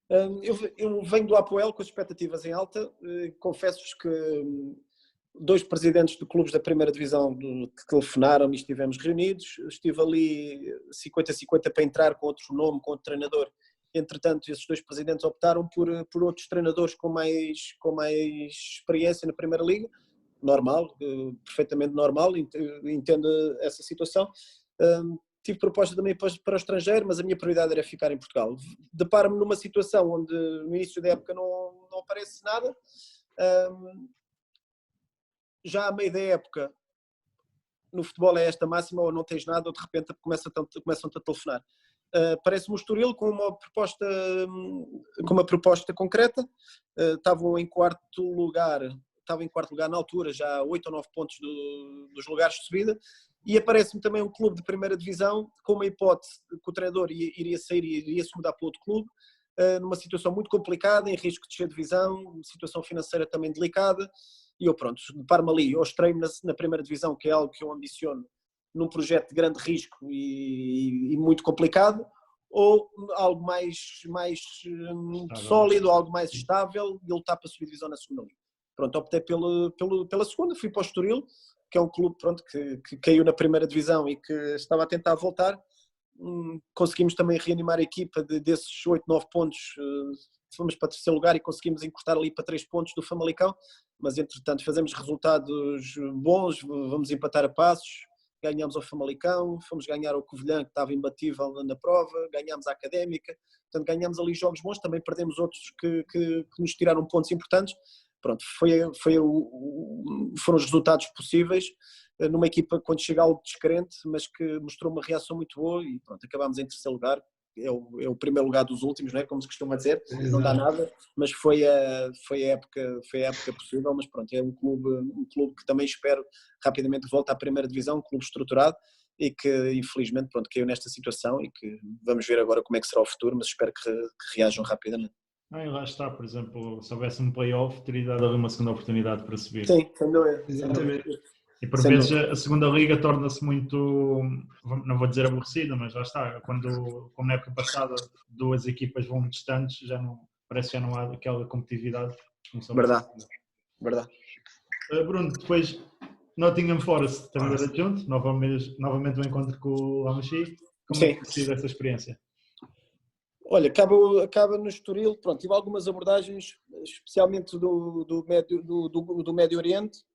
Speaker 2: Eu venho do Apoel com as expectativas em alta. Confesso-vos que 2 presidentes de clubes da primeira divisão que telefonaram e estivemos reunidos. Estive ali 50-50 para entrar com outro nome, com outro treinador. Entretanto, esses 2 presidentes optaram por outros treinadores com mais experiência na Primeira Liga. Normal, perfeitamente normal, entendo essa situação. Tive proposta também para o estrangeiro, mas a minha prioridade era ficar em Portugal. Deparo-me numa situação onde no início da época não aparece nada. Já a meio da época, no futebol é esta máxima, ou não tens nada, ou de repente começam-te a telefonar. Parece-me o Estoril com uma proposta concreta. Estava em quarto lugar na altura, já a 8 ou 9 pontos dos lugares de subida, e aparece-me também um clube de primeira divisão com uma hipótese que o treinador iria sair e iria se mudar para outro clube, numa situação muito complicada, em risco de descer de divisão, situação financeira também delicada. E eu pronto, deparo-me ali, ou estreio-me na primeira divisão, que é algo que eu ambiciono, num projeto de grande risco e muito complicado, ou algo mais sólido, algo mais estável, e lutar para subir divisão na segunda liga. Pronto, optei pela segunda, fui para o Estoril, que é um clube pronto, que caiu na primeira divisão e que estava a tentar voltar. Conseguimos também reanimar a equipa desses 8, 9 pontos, fomos para terceiro lugar e conseguimos encurtar ali para 3 pontos do Famalicão, mas entretanto fazemos resultados bons, vamos empatar a passos, ganhámos ao Famalicão, fomos ganhar ao Covilhã, que estava imbatível na prova, ganhámos a Académica, portanto ganhámos ali jogos bons, também perdemos outros que nos tiraram pontos importantes. Pronto, foram os resultados possíveis numa equipa quando chega algo descrente, mas que mostrou uma reação muito boa e pronto, acabámos em terceiro lugar. É o primeiro lugar dos últimos, não é? Como se costuma dizer, não dá nada, mas foi a época possível, mas pronto, é um clube que também espero rapidamente volte à primeira divisão, um clube estruturado e que infelizmente pronto, caiu nesta situação e que vamos ver agora como é que será o futuro, mas espero que reajam rapidamente.
Speaker 3: Lá está, por exemplo, se houvesse um play-off, teria dado ali uma segunda oportunidade para subir.
Speaker 2: Sim, sem dúvida.
Speaker 1: Exatamente.
Speaker 3: E por vezes a segunda liga torna-se muito, não vou dizer aborrecida, mas lá está, como na época passada duas equipas vão distantes, parece que já não há aquela competitividade.
Speaker 2: Verdade.
Speaker 3: Bruno, depois Nottingham Forest, treinador adjunto, novamente o encontro com o Lamachi. Como é que tem sido essa experiência?
Speaker 2: Olha, acaba no Estoril, pronto, tive algumas abordagens, especialmente do Médio Oriente,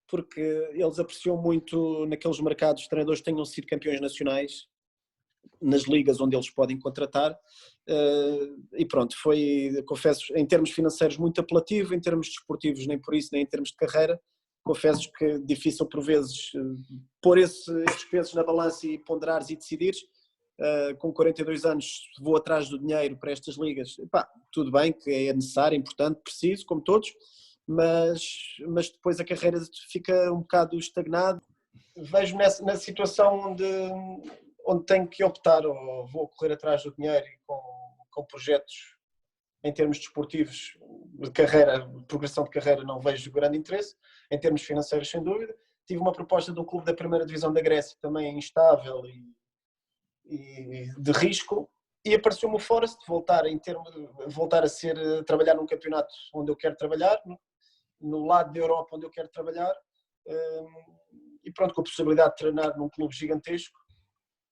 Speaker 2: porque eles apreciam muito naqueles mercados treinadores que tenham sido campeões nacionais, nas ligas onde eles podem contratar, e pronto, foi, confesso, em termos financeiros muito apelativo, em termos desportivos nem por isso, nem em termos de carreira, confesso que é difícil por vezes pôr estes pesos na balança e ponderares e decidires. Com 42 anos vou atrás do dinheiro para estas ligas, tudo bem que é necessário, importante, preciso, como todos, mas depois a carreira fica um bocado estagnada. Vejo-me na situação onde tenho que optar, ou vou correr atrás do dinheiro e com projetos em termos desportivos, de carreira, progressão de carreira, não vejo grande interesse, em termos financeiros sem dúvida. Tive uma proposta de um clube da primeira divisão da Grécia, também instável e de risco, e apareceu-me o Forest, voltar a trabalhar num campeonato onde eu quero trabalhar, no lado da Europa onde eu quero trabalhar, e pronto, com a possibilidade de treinar num clube gigantesco,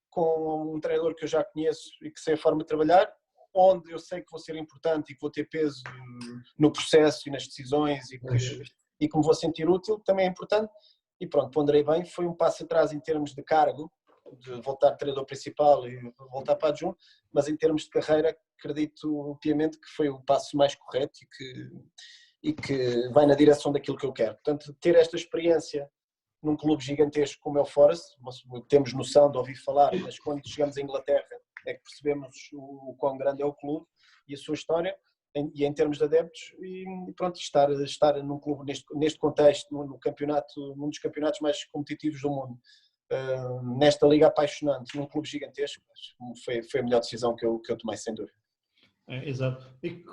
Speaker 2: com um treinador que eu já conheço e que sei a forma de trabalhar, onde eu sei que vou ser importante e que vou ter peso no processo e nas decisões e que me vou sentir útil, também é importante, e pronto, ponderei bem, foi um passo atrás em termos de cargo, de voltar treinador principal e voltar para adjunto, mas em termos de carreira acredito piamente que foi o passo mais correto e que vai na direção daquilo que eu quero. Portanto, ter esta experiência num clube gigantesco como é o Forest, temos noção de ouvir falar, mas quando chegamos à Inglaterra é que percebemos o quão grande é o clube e a sua história, e em termos de adeptos, e pronto, estar num clube neste contexto, num dos campeonatos mais competitivos do mundo, nesta liga apaixonante, num clube gigantesco, foi a melhor decisão que eu tomei, sem dúvida.
Speaker 3: Exato. E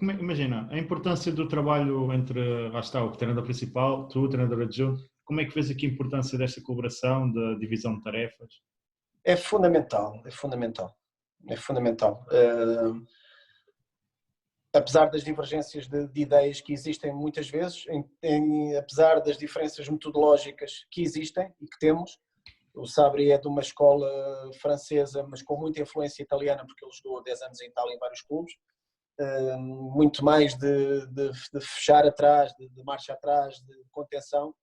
Speaker 3: imagina, a importância do trabalho entre, lá está, o treinador principal, tu, o treinador adjunto, como é que vês aqui a importância desta colaboração, da divisão de tarefas?
Speaker 2: É fundamental. Apesar das divergências de ideias que existem muitas vezes, apesar das diferenças metodológicas que existem e que temos, o Sabri é de uma escola francesa, mas com muita influência italiana, porque ele jogou 10 anos em Itália em vários clubes, muito mais de fechar atrás, de marcha atrás, de contenção.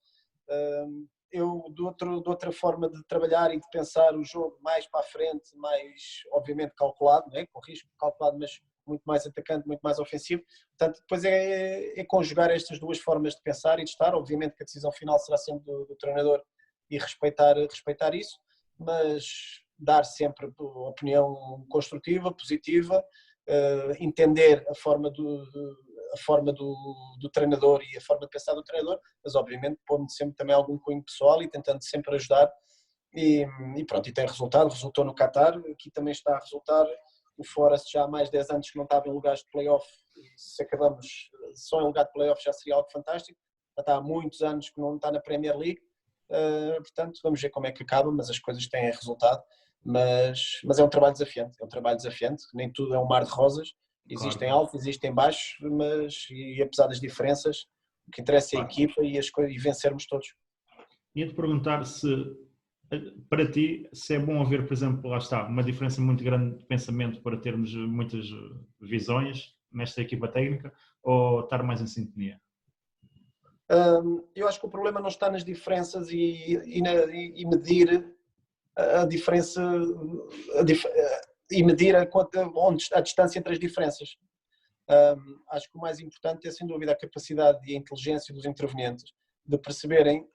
Speaker 2: Eu, de outra forma de trabalhar e de pensar o jogo mais para a frente, mais, obviamente, calculado, não é? Com risco calculado, mas muito mais atacante, muito mais ofensivo. Portanto, depois é conjugar estas duas formas de pensar e de estar. Obviamente que a decisão final será sempre do treinador e respeitar isso, mas dar sempre opinião construtiva, positiva, entender a forma do treinador e a forma de pensar do treinador, mas obviamente pondo sempre também algum cunho pessoal e tentando sempre ajudar, e pronto, e tem resultado, resultou no Qatar, aqui também está a resultar. O Forest já há mais de 10 anos que não estava em lugares de play-off, se acabamos só em lugar de play-off já seria algo fantástico, já está há muitos anos que não está na Premier League, portanto vamos ver como é que acaba, mas as coisas têm resultado, mas é um trabalho desafiante, nem tudo é um mar de rosas, existem altos, existem baixos, e apesar das diferenças, o que interessa é a equipa e vencermos todos.
Speaker 3: Ia-te perguntar se, para ti, se é bom haver, por exemplo, lá está, uma diferença muito grande de pensamento para termos muitas visões nesta equipa técnica, ou estar mais em sintonia?
Speaker 2: Eu acho que o problema não está nas diferenças e medir a diferença e medir a distância entre as diferenças. Acho que o mais importante é, sem dúvida, a capacidade e a inteligência dos intervenientes de perceberem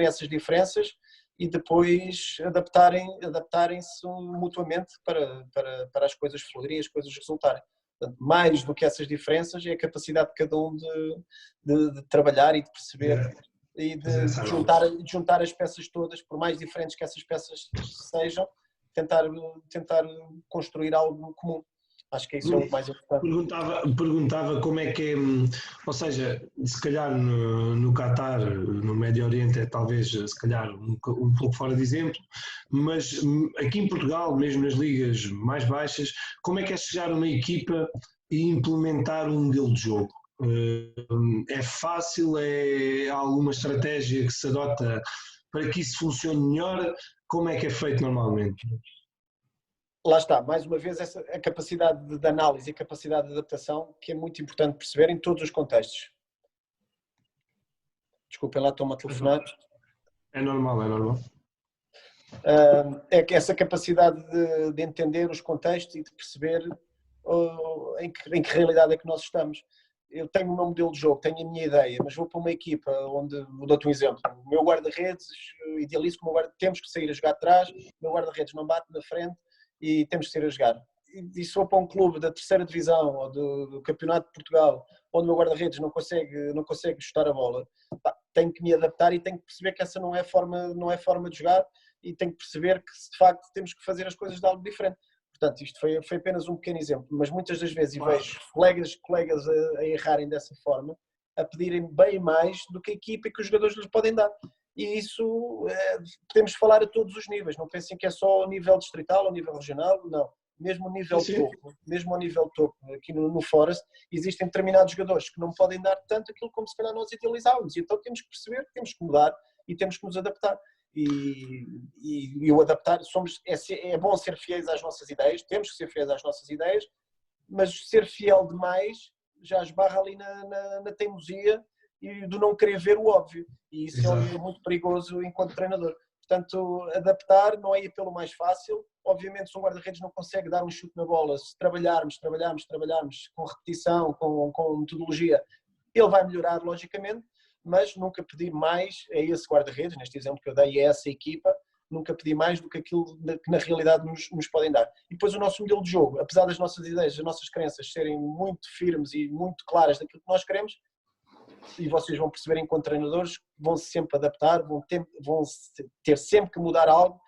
Speaker 2: essas diferenças e depois adaptarem-se mutuamente para as coisas fluírem e as coisas resultarem. Portanto, mais do que essas diferenças é a capacidade de cada um de trabalhar e de perceber e de juntar as peças todas, por mais diferentes que essas peças sejam, tentar construir algo comum. Acho que isso é o mais importante.
Speaker 1: Perguntava como é que é, ou seja, se calhar no Qatar, no Médio Oriente é talvez, se calhar, um pouco fora de exemplo, mas aqui em Portugal, mesmo nas ligas mais baixas, como é que é chegar a uma equipa e implementar um modelo de jogo? É fácil? É alguma estratégia que se adota para que isso funcione melhor? Como é que é feito normalmente?
Speaker 2: Lá está, mais uma vez, a capacidade de análise e a capacidade de adaptação, que é muito importante perceber em todos os contextos. Desculpem lá, estou-me a telefonar.
Speaker 1: É normal.
Speaker 2: É que essa capacidade de entender os contextos e de perceber em que realidade é que nós estamos. Eu tenho o meu modelo de jogo, tenho a minha ideia, mas vou para uma equipa onde, vou dar-te um exemplo, o meu guarda-redes, idealizo que temos que sair a jogar atrás, o meu guarda-redes não bate na frente e temos que sair a jogar. E se for para um clube da terceira divisão ou do Campeonato de Portugal, onde o meu guarda-redes não consegue chutar a bola, tenho que me adaptar e tenho que perceber que essa não é forma de jogar e tenho que perceber que, de facto, temos que fazer as coisas de algo diferente. Portanto, isto foi apenas um pequeno exemplo, mas muitas das vezes vejo colegas a errarem dessa forma, a pedirem bem mais do que a equipa e que os jogadores lhes podem dar. E isso podemos falar a todos os níveis, não pensem que é só ao nível distrital, ao nível regional, não. Mesmo ao nível topo, aqui no Forest, existem determinados jogadores que não podem dar tanto aquilo como se calhar nós idealizávamos. E então temos que perceber que temos que mudar e temos que nos adaptar. E o adaptar, é bom ser fiéis às nossas ideias, temos que ser fiéis às nossas ideias, mas ser fiel demais já esbarra ali na teimosia e do não querer ver o óbvio. E isso é muito perigoso enquanto treinador. Portanto, adaptar não é ir pelo mais fácil. Obviamente, se um guarda-redes não consegue dar um chute na bola, se trabalharmos com repetição, com metodologia, ele vai melhorar, logicamente, mas nunca pedir mais a esse guarda-redes, neste exemplo que eu dei a essa equipa, nunca pedir mais do que aquilo que na realidade nos podem dar. E depois o nosso modelo de jogo, apesar das nossas ideias, das nossas crenças serem muito firmes e muito claras daquilo que nós queremos, e vocês vão perceber enquanto treinadores, vão se sempre adaptar, vão ter sempre que mudar algo,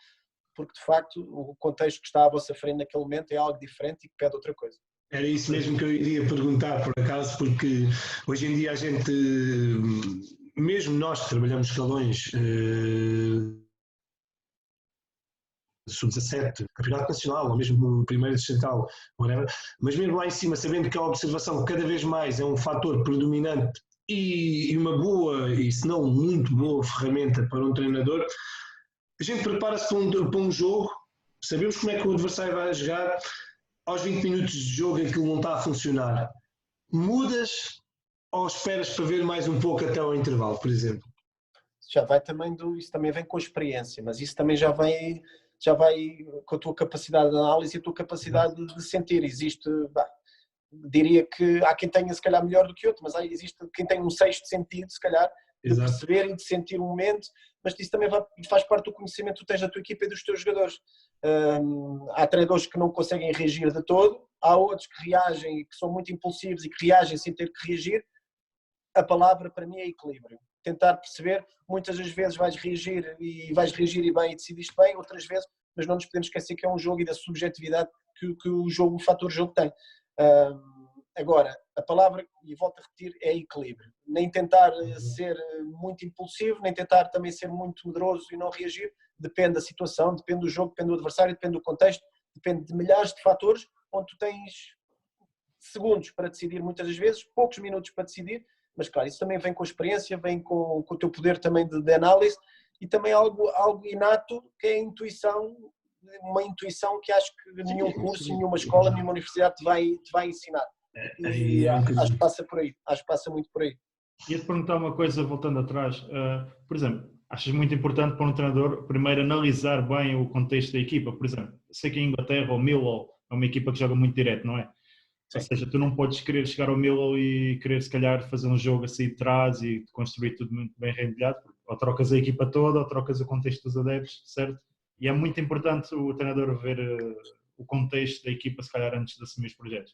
Speaker 2: porque de facto o contexto que está à vossa frente naquele momento é algo diferente e que pede outra coisa.
Speaker 1: Era isso mesmo que eu iria perguntar, por acaso, porque hoje em dia a gente, mesmo nós que trabalhamos escalões sub-17, campeonato nacional, ou mesmo primeiro distrital, whatever, mas mesmo lá em cima, sabendo que a observação cada vez mais é um fator predominante e uma boa, e se não muito boa ferramenta para um treinador, a gente prepara-se para um jogo, sabemos como é que o adversário vai jogar, aos 20 minutos de jogo aquilo não está a funcionar. Mudas ou esperas para ver mais um pouco até ao intervalo, por exemplo?
Speaker 2: Já vai também isso também vem com a experiência, mas isso também já vai com a tua capacidade de análise e a tua capacidade de sentir. Diria que há quem tenha se calhar melhor do que outro, mas existe quem tem um sexto sentido, se calhar, de perceber e de sentir um momento, mas isso também faz parte do conhecimento que tu tens da tua equipa e dos teus jogadores. Há treinadores que não conseguem reagir de todo, há outros que reagem, que são muito impulsivos e que reagem sem ter que reagir. A palavra para mim é equilíbrio. Tentar perceber, muitas das vezes vais reagir e bem e decidiste bem, outras vezes, mas não nos podemos esquecer que é um jogo e da subjetividade que o fator jogo tem. Agora, a palavra, e volto a repetir, é equilíbrio. Nem tentar ser muito impulsivo, nem tentar também ser muito medroso e não reagir. Depende da situação, depende do jogo, depende do adversário, depende do contexto, depende de milhares de fatores, onde tu tens segundos para decidir muitas das vezes, poucos minutos para decidir, mas claro, isso também vem com a experiência, vem com o teu poder também de análise e também algo inato que é a intuição, uma intuição que acho que nenhum curso, nenhuma escola, nenhuma universidade te vai ensinar. E acho que passa por aí, acho que passa muito por aí.
Speaker 3: Ia-te perguntar uma coisa, voltando atrás. Por exemplo, achas muito importante para um treinador primeiro analisar bem o contexto da equipa? Por exemplo, sei que em Inglaterra o Millwall é uma equipa que joga muito direto, não é?
Speaker 2: Sim.
Speaker 3: Ou seja, tu não podes querer chegar ao Millwall e querer se calhar fazer um jogo assim de trás e construir tudo muito bem rendilhado, ou trocas a equipa toda, ou trocas o contexto dos adeptos, certo? E é muito importante o treinador ver o contexto da equipa, se calhar, antes de assumir os projetos.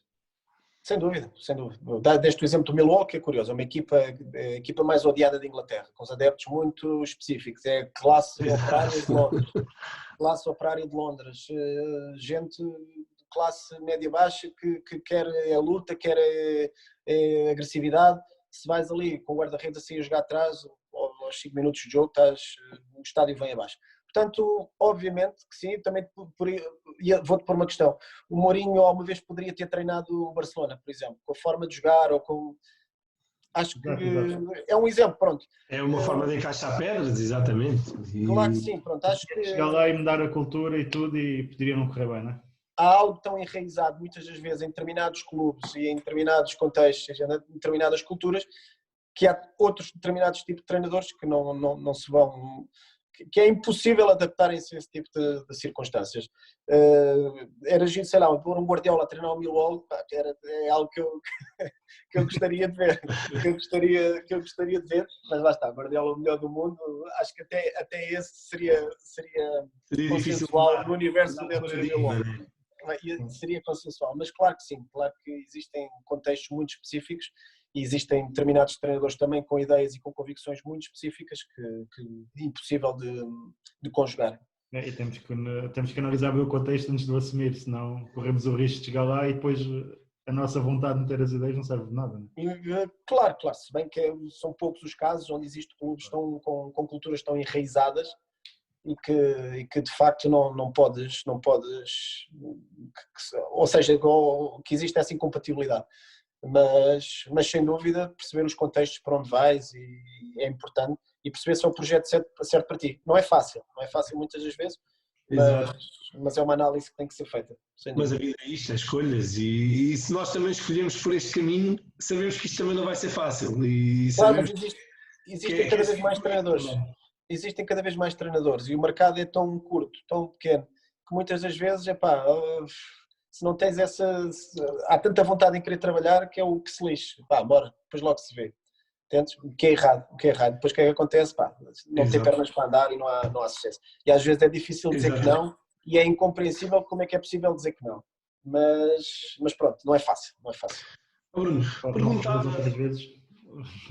Speaker 2: Sem dúvida, sem dúvida. Deste o exemplo do Millwall, que é curioso, é uma equipa, a equipa mais odiada de Inglaterra, com os adeptos muito específicos, é classe operária de Londres. Classe operária de Londres, gente de classe média-baixa que quer a luta, quer a agressividade. Se vais ali com o guarda-redes assim a jogar atrás, aos 5 minutos de jogo, o estádio vem abaixo. Portanto, obviamente que sim, também vou-te pôr uma questão. O Mourinho alguma vez poderia ter treinado o Barcelona, por exemplo, com a forma de jogar ou com... Acho que é um exemplo, pronto.
Speaker 1: É uma forma de encaixar pedras, exatamente.
Speaker 2: Claro que sim, pronto. Acho que...
Speaker 3: Chegar lá e mudar a cultura e tudo e poderia não correr bem, não é?
Speaker 2: Há algo tão enraizado muitas das vezes em determinados clubes e em determinados contextos, em determinadas culturas, que há outros determinados tipos de treinadores que não se vão... que é impossível adaptarem-se a esse tipo de circunstâncias. Era, sei lá, pôr um Guardiola a treinar o Millwall, é algo que eu gostaria de ver, que eu gostaria de ver, mas lá está, Guardiola é o melhor do mundo, acho que até esse seria consensual no universo dentro do Millwall. Seria consensual, mas claro que sim, claro que existem contextos muito específicos e existem determinados treinadores também com ideias e com convicções muito específicas que é impossível de conjugar.
Speaker 3: E temos que analisar bem o contexto antes de o assumir, senão corremos o risco de chegar lá e depois a nossa vontade de ter as ideias não serve de nada. Não é?
Speaker 2: Claro, se bem que são poucos os casos onde existem clubes com culturas tão enraizadas e que de facto não podes, ou seja, que existe essa incompatibilidade. Mas sem dúvida perceber os contextos para onde vais e é importante e perceber se é o projeto certo para ti. Não é fácil muitas das vezes, mas é uma análise que tem que ser feita.
Speaker 1: Mas a vida é isto, é escolhas e se nós também escolhemos por este caminho, sabemos que isto também não vai ser fácil. E
Speaker 2: claro, mas existem cada vez mais treinadores. Existem cada vez mais treinadores e o mercado é tão curto, tão pequeno, que muitas das vezes, se não tens há tanta vontade em querer trabalhar que é o que se lixe. Bora, depois logo se vê. Entendes? O que é errado. Depois o que é que acontece? Não tem pernas para andar e não há sucesso. E às vezes é difícil dizer que não e é incompreensível como é que é possível dizer que não. Mas pronto, não é fácil.
Speaker 1: Bruno, perguntava...
Speaker 3: Às vezes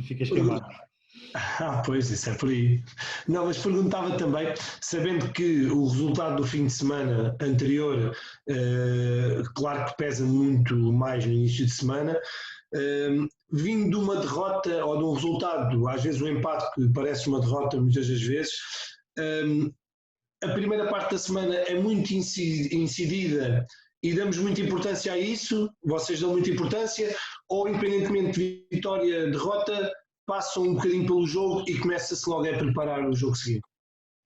Speaker 3: ficas queimado.
Speaker 1: Pois, isso é por aí. Não, mas perguntava também, sabendo que o resultado do fim de semana anterior, claro que pesa muito mais no início de semana, vindo de uma derrota ou de um resultado, às vezes um empate que parece uma derrota muitas das vezes, a primeira parte da semana é muito incidida e damos muita importância a isso, vocês dão muita importância, ou independentemente de vitória, derrota, passam um bocadinho pelo jogo e começa-se logo a preparar o jogo seguinte?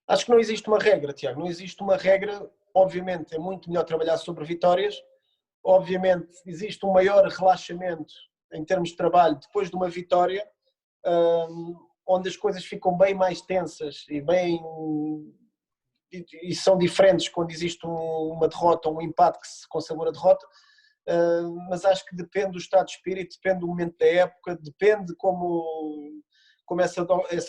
Speaker 2: Acho que não existe uma regra, Tiago, não existe uma regra. Obviamente é muito melhor trabalhar sobre vitórias, obviamente existe um maior relaxamento em termos de trabalho depois de uma vitória, onde as coisas ficam bem mais tensas e são diferentes quando existe uma derrota ou um empate que se consagra a derrota. Mas acho que depende do estado de espírito, depende do momento da época, depende como essa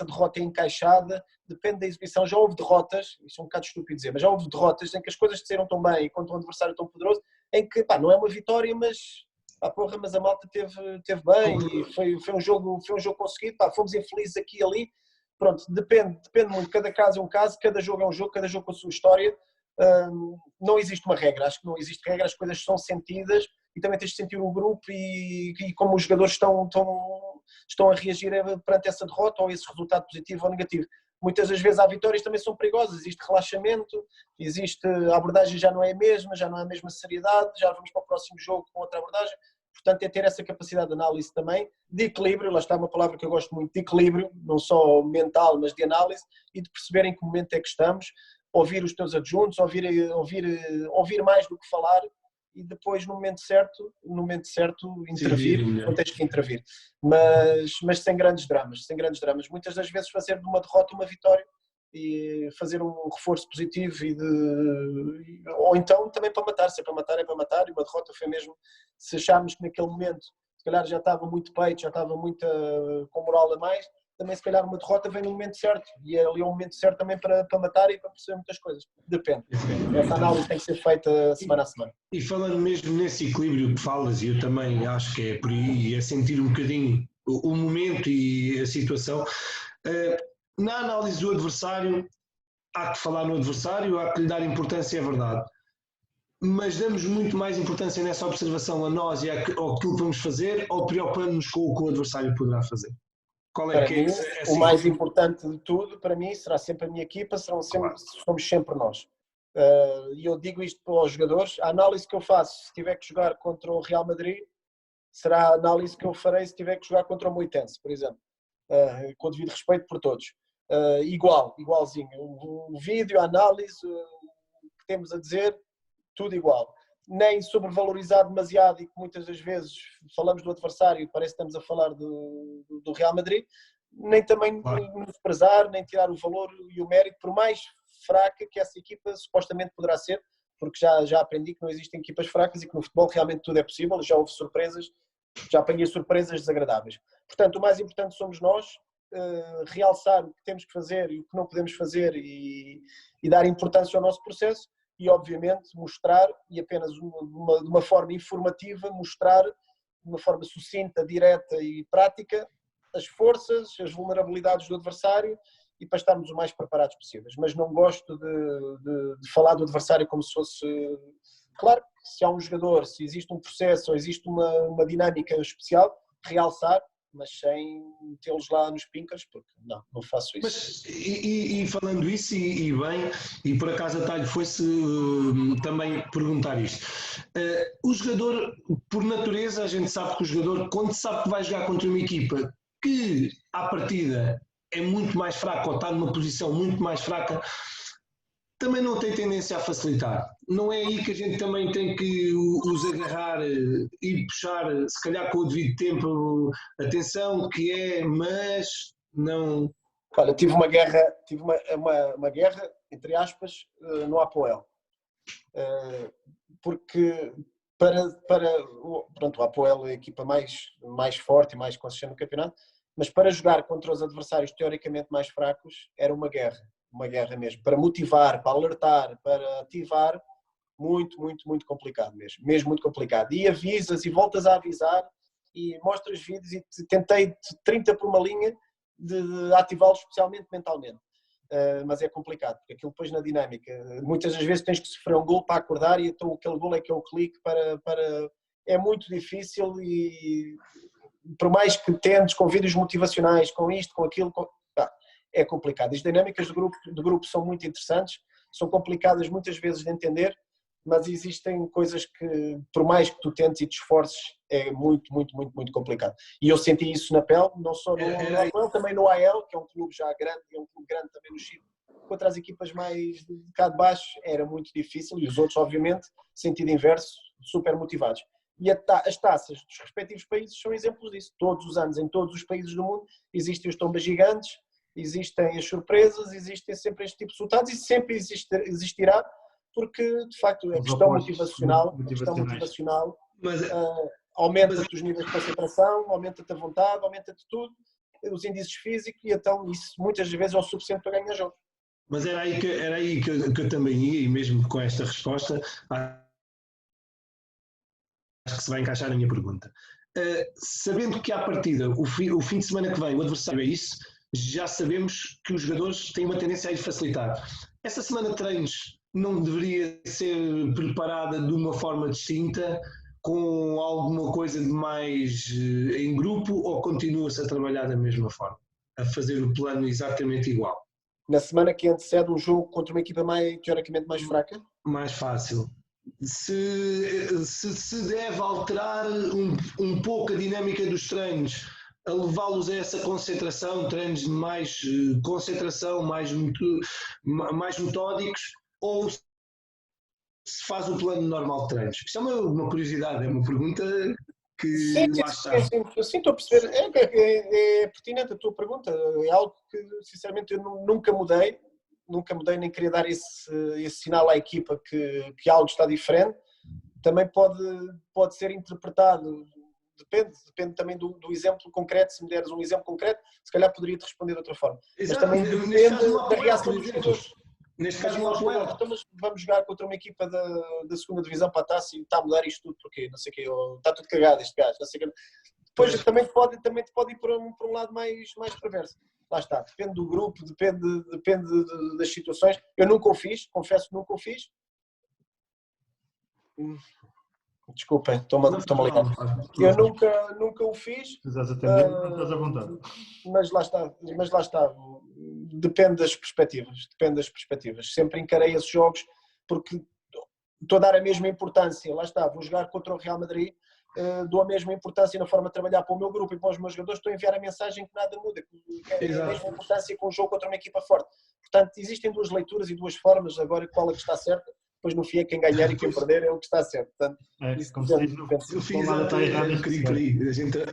Speaker 2: derrota é encaixada, depende da exibição. Já houve derrotas, isso é um bocado estúpido dizer, mas já houve derrotas em que as coisas saíram tão bem e contra um adversário tão poderoso, em que não é uma vitória, mas a malta teve bem e foi um jogo conseguido, fomos infelizes aqui e ali. Pronto, depende muito, cada caso é um caso, cada jogo é um jogo, cada jogo com a sua história. Não existe uma regra, acho que não existe regra, as coisas são sentidas e também tens de sentir o grupo e como os jogadores estão a reagir perante essa derrota ou esse resultado positivo ou negativo. Muitas das vezes há vitórias também são perigosas, existe relaxamento, a abordagem já não é a mesma, já não há a mesma seriedade, já vamos para o próximo jogo com outra abordagem. Portanto, é ter essa capacidade de análise também, de equilíbrio, lá está uma palavra que eu gosto muito, de equilíbrio, não só mental, mas de análise, e de perceber em que momento é que estamos, ouvir os teus adjuntos, ouvir mais do que falar e depois no momento certo intervir, quando tens que intervir. Mas sem grandes dramas, sem grandes dramas. Muitas das vezes fazer de uma derrota uma vitória e fazer um reforço positivo ou então também para matar, se é para matar, é para matar, e uma derrota foi mesmo, se acharmos que naquele momento se calhar já estava muito peito, já estava muito com moral a mais, também se calhar uma derrota vem no momento certo, e ali é o momento certo também para matar e para perceber muitas coisas, depende. Essa análise tem que ser feita semana a semana.
Speaker 1: E falando mesmo nesse equilíbrio que falas, e eu também acho que é por aí, é sentir um bocadinho o momento e a situação. Na análise do adversário, há que falar no adversário, há que lhe dar importância, é verdade. Mas damos muito mais importância nessa observação a nós e àquilo que vamos fazer, ou preocupamos-nos com o que o adversário poderá fazer? Qual é
Speaker 2: para
Speaker 1: que
Speaker 2: mim,
Speaker 1: é
Speaker 2: o mais importante de tudo, para mim, será sempre a minha equipa, somos sempre nós. E eu digo isto para os jogadores, a análise que eu faço, se tiver que jogar contra o Real Madrid, será a análise que eu farei se tiver que jogar contra o Moitense, por exemplo. Com o devido respeito por todos. Igualzinho. O vídeo, a análise, o que temos a dizer, tudo igual. Nem sobrevalorizar demasiado, e que muitas das vezes falamos do adversário e parece que estamos a falar do Real Madrid, nem também desprezar, nem tirar o valor e o mérito, por mais fraca que essa equipa supostamente poderá ser, porque já aprendi que não existem equipas fracas e que no futebol realmente tudo é possível, já houve surpresas, já apanhei surpresas desagradáveis. Portanto, o mais importante somos nós, realçar o que temos que fazer e o que não podemos fazer e dar importância ao nosso processo e, obviamente, mostrar, e apenas de uma forma informativa, mostrar de uma forma sucinta, direta e prática as forças, as vulnerabilidades do adversário e para estarmos o mais preparados possíveis. Mas não gosto de falar do adversário como se fosse... Claro que se há um jogador, se existe um processo ou existe uma dinâmica especial, realçar, mas sem metê-los lá nos pincas, porque não faço isso.
Speaker 1: Mas, e falando isso, e bem, e por acaso a Talho foi-se também perguntar isto. O jogador, por natureza, a gente sabe que o jogador, quando sabe que vai jogar contra uma equipa que, à partida, é muito mais fraca ou está numa posição muito mais fraca, também não tem tendência a facilitar. Não é aí que a gente também tem que os agarrar e puxar, se calhar com o devido tempo, atenção, que é, mas não...
Speaker 2: Olha, tive uma guerra, entre aspas, no Apoel. Porque pronto, o Apoel é a equipa mais forte e mais consistente no campeonato, mas para jogar contra os adversários teoricamente mais fracos era uma guerra mesmo, para motivar, para alertar, para ativar, muito, muito, muito complicado mesmo muito complicado. E avisas e voltas a avisar e mostras vídeos e tentei 30 por uma linha de ativá-los especialmente mentalmente. Mas é complicado, porque aquilo depois na dinâmica, muitas das vezes tens que sofrer um gol para acordar e então aquele gol é que é o clique para... É muito difícil e por mais que tentes com vídeos motivacionais, com isto, com aquilo, é complicado. As dinâmicas do grupo são muito interessantes, são complicadas muitas vezes de entender, mas existem coisas que, por mais que tu tentes e te esforces, é muito, muito, muito, muito complicado. E eu senti isso na pele, não só no APL, também no AL, que é um clube já grande, é um clube grande também no Chile. Contra as equipas mais de cá de baixo era muito difícil e os outros, obviamente, sentido inverso, super motivados. E as taças dos respectivos países são exemplos disso. Todos os anos, em todos os países do mundo, existem os tombas gigantes, existem as surpresas, existem sempre este tipo de resultados e sempre existirá, porque de facto a questão motivacional aumenta-te os níveis de concentração, aumenta-te a vontade, aumenta-te tudo, os índices físicos, e então isso muitas vezes é o suficiente para ganhar jogos.
Speaker 1: Mas era aí que eu também ia, e mesmo com esta resposta, acho que se vai encaixar na minha pergunta. Sabendo que à partida, o fim de semana que vem, o adversário é isso, já sabemos que os jogadores têm uma tendência a ir facilitar. Essa semana de treinos não deveria ser preparada de uma forma distinta, com alguma coisa de mais em grupo, ou continua-se a trabalhar da mesma forma, a fazer o plano exatamente igual?
Speaker 2: Na semana que antecede um jogo contra uma equipa teoricamente mais fraca?
Speaker 1: Mais fácil. Se deve alterar um pouco a dinâmica dos treinos, a levá-los a essa concentração, treinos de mais concentração, mais metódicos, ou se faz o plano normal de treinos? Isto é uma curiosidade, é uma pergunta que
Speaker 2: Sim,
Speaker 1: lá está.
Speaker 2: sim, sim, estou a perceber. É pertinente a tua pergunta. É algo que, sinceramente, eu nunca mudei. Nunca mudei, nem queria dar esse sinal à equipa que algo está diferente. Também pode ser interpretado, depende também do exemplo concreto. Se me deres um exemplo concreto, se calhar poderia-te responder de outra forma.
Speaker 1: Exato,
Speaker 2: mas também depende da reação dos jogadores.
Speaker 1: Neste caso, não há poema.
Speaker 2: Então, mas vamos jogar contra uma equipa da segunda divisão para a taça e está a mudar isto tudo porque não sei o quê, está tudo cagado este gajo, não sei o quê. Depois também te pode ir por um lado mais perverso. Lá está, depende do grupo, depende das situações. Eu nunca o fiz, confesso que nunca o fiz. Desculpem, estou-me a ligar. Eu nunca o fiz.
Speaker 3: Estás à vontade.
Speaker 2: Mas lá está. Depende das perspectivas. Sempre encarei esses jogos porque estou a dar a mesma importância. Lá está, vou jogar contra o Real Madrid, dou a mesma importância na forma de trabalhar para o meu grupo e para os meus jogadores, estou a enviar a mensagem que nada muda, que é a mesma importância com um jogo contra uma equipa forte. Portanto, existem duas leituras e duas formas, agora qual é que está certa? Depois no fim é quem ganhar e quem perder é o que está certo. Portanto,
Speaker 3: como se diz,
Speaker 1: no fim está errado um bocadinho por aí.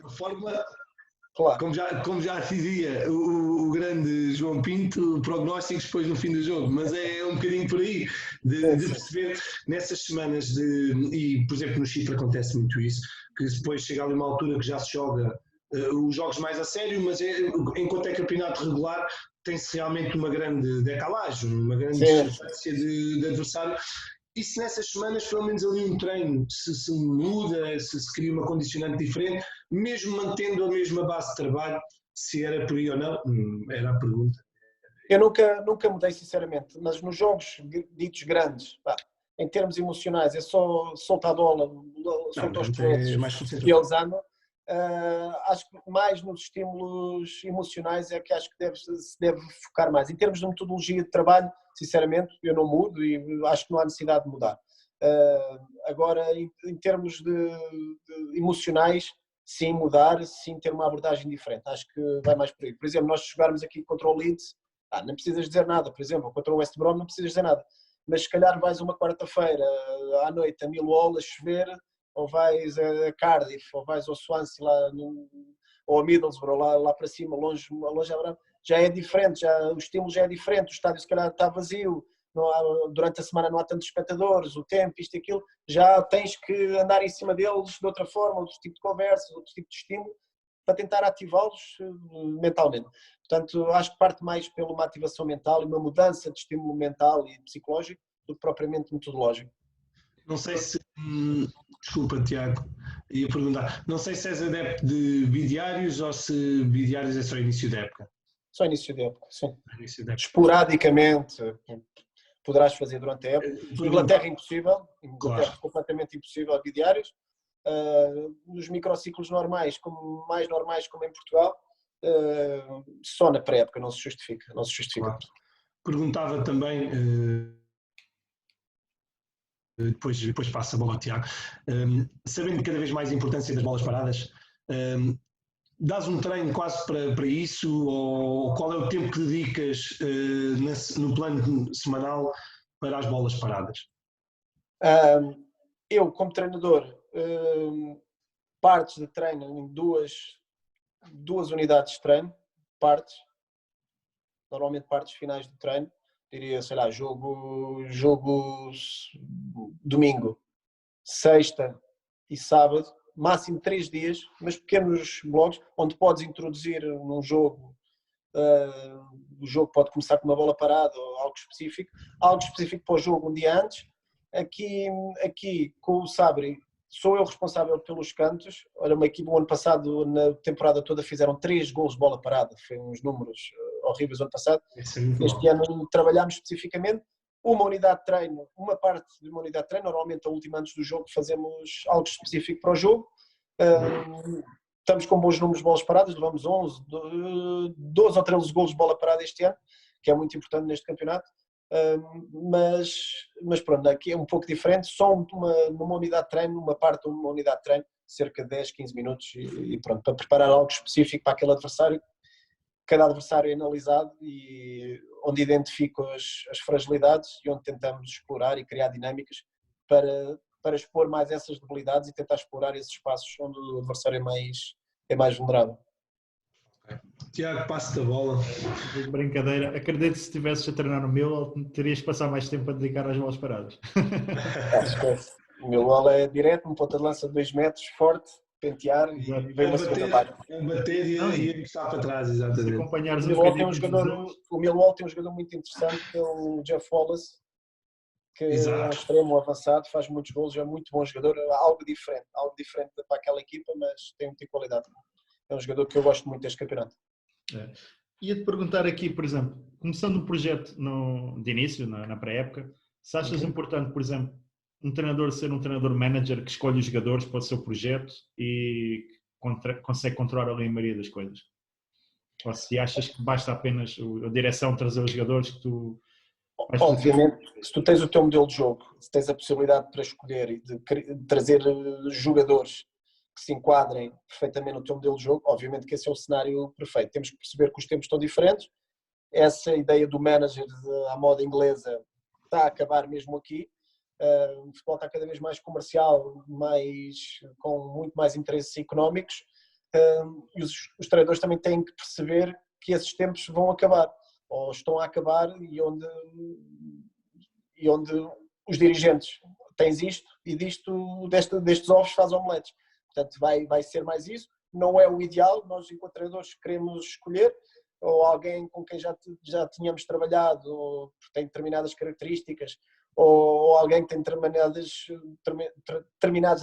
Speaker 1: A forma,
Speaker 2: claro.
Speaker 1: como já dizia o grande João Pinto, prognósticos depois no fim do jogo, mas é um bocadinho por aí de perceber nessas semanas e por exemplo no Chipre acontece muito isso, que depois chega ali uma altura que já se joga os jogos mais a sério, mas enquanto é campeonato regular tem-se realmente uma grande decalagem, uma grande distância de adversário. E se nessas semanas, pelo menos ali um treino, se muda, se cria uma condicionante diferente, mesmo mantendo a mesma base de trabalho, se era por aí ou não, era a pergunta.
Speaker 2: Eu nunca mudei, sinceramente, mas nos jogos ditos grandes, em termos emocionais, é só soltar a bola, soltar os coletes que eles andam. Acho que mais nos estímulos emocionais é que acho que se deve focar mais. Em termos de metodologia de trabalho, sinceramente, eu não mudo e acho que não há necessidade de mudar. Agora, em termos de emocionais, sim, mudar, sim, ter uma abordagem diferente. Acho que vai mais por aí. Por exemplo, nós jogarmos aqui contra o Leeds, não precisas dizer nada. Por exemplo, contra o West Brom não precisas dizer nada. Mas se calhar vais uma quarta-feira à noite a Millwall a chover, ou vais a Cardiff, ou vais ao Swansea ou a Middlesbrough, lá para cima, longe já é diferente, o estímulo já é diferente, o estádio se calhar está vazio, durante a semana não há tantos espectadores, o tempo, isto e aquilo, já tens que andar em cima deles de outra forma, outro tipo de conversa, outro tipo de estímulo, para tentar ativá-los mentalmente. Portanto, acho que parte mais pela uma ativação mental e uma mudança de estímulo mental e psicológico do que propriamente metodológico.
Speaker 1: Não sei se... Desculpa, Tiago, ia perguntar. Não sei se és adepto de bidiários ou se bidiários é só início da época.
Speaker 2: Só início de época, sim. Esporadicamente poderás fazer durante a época. Inglaterra é impossível, Inglaterra completamente impossível, bidiários. Nos microciclos normais, mais normais como em Portugal, só na pré-época não se justifica.
Speaker 1: Claro. Perguntava também... Depois passa a bola ao Tiago. Sabendo cada vez mais a importância das bolas paradas, dás um treino quase para isso? Ou qual é o tempo que dedicas no plano semanal para as bolas paradas?
Speaker 2: Eu, como treinador, partes de treino em duas unidades de treino, normalmente partes finais do treino. Diria, sei lá, jogo domingo, sexta e sábado, máximo 3 dias, mas pequenos blocos, onde podes introduzir num jogo, o jogo pode começar com uma bola parada ou algo específico para o jogo um dia antes. Aqui com o Sabri, sou eu responsável pelos cantos. Olha, uma equipa, o ano passado, na temporada toda, fizeram 3 gols de bola parada, foi uns números horríveis o ano passado. Este ano trabalhámos especificamente uma parte de uma unidade de treino, normalmente a última antes do jogo fazemos algo específico para o jogo. Estamos com bons números de bolas paradas, levamos 12 ou 13 golos de bola parada este ano, que é muito importante neste campeonato. Mas pronto, aqui é um pouco diferente, só numa unidade de treino, uma parte de uma unidade de treino, cerca de 10, 15 minutos e pronto, para preparar algo específico para aquele adversário. Cada adversário é analisado e onde identifico as fragilidades e onde tentamos explorar e criar dinâmicas para expor mais essas debilidades e tentar explorar esses espaços onde o adversário é mais vulnerável.
Speaker 1: Tiago, passo da bola.
Speaker 3: Brincadeira. Acredito que se estivesses a treinar no Millwall, terias que passar mais tempo a dedicar às bolas paradas.
Speaker 2: Esquece. O Millwall é direto, um ponta de lança de 2 metros, forte, pentear e vem uma segunda parte.
Speaker 1: Bater e encostar para trás, exatamente.
Speaker 3: Se acompanhares um bocadinho
Speaker 2: o Millwall tem um jogador muito interessante, que é o Jeff Wallace, que é um extremo avançado, faz muitos golos, é muito bom jogador, algo diferente para aquela equipa, mas tem muita qualidade. É um jogador que eu gosto muito deste campeonato.
Speaker 3: Ia-te perguntar aqui, por exemplo, começando o projeto de início, na pré-época, se achas importante, por exemplo, um treinador ser um treinador-manager que escolhe os jogadores para o seu projeto e consegue controlar ali a maioria das coisas? Ou se achas que basta apenas a direção trazer os jogadores que tu...
Speaker 2: Obviamente, se tu tens o teu modelo de jogo, se tens a possibilidade para escolher e de trazer jogadores que se enquadrem perfeitamente no teu modelo de jogo, obviamente que esse é o cenário perfeito. Temos que perceber que os tempos estão diferentes. Essa ideia do manager à moda inglesa está a acabar mesmo aqui. O futebol está cada vez mais comercial, com muito mais interesses económicos, e os treinadores também têm que perceber que esses tempos vão acabar, ou estão a acabar, e onde os dirigentes tens isto e destes ovos faz omeletes. Portanto, vai ser mais isso. Não é o ideal, nós enquanto treinadores queremos escolher ou alguém com quem já tínhamos trabalhado, ou tem determinadas características, ou alguém que tem determinados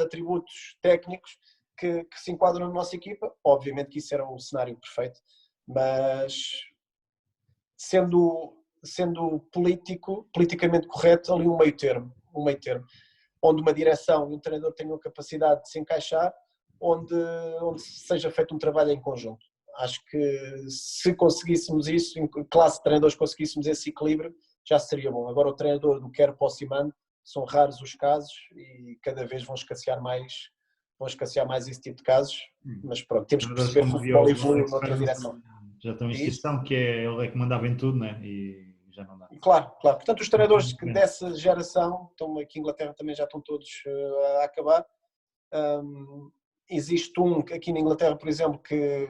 Speaker 2: atributos técnicos que se enquadram na nossa equipa. Obviamente que isso era o cenário perfeito, mas sendo politicamente correto, ali um meio termo, onde uma direção e um treinador tenham a capacidade de se encaixar, onde seja feito um trabalho em conjunto. Acho que se conseguíssemos isso, em classe de treinadores conseguíssemos esse equilíbrio, já seria bom. Agora o treinador do quero, posso e mando, são raros os casos e cada vez vão escassear mais esse tipo de casos, mas pronto, temos que perceber que o futebol evolui noutra direção.
Speaker 3: Já tem uma instituição que ele é que mandava em tudo, né? E já não dá.
Speaker 2: Claro. Portanto, os treinadores dessa geração, aqui em Inglaterra também já estão todos a acabar. Existe aqui na Inglaterra, por exemplo, que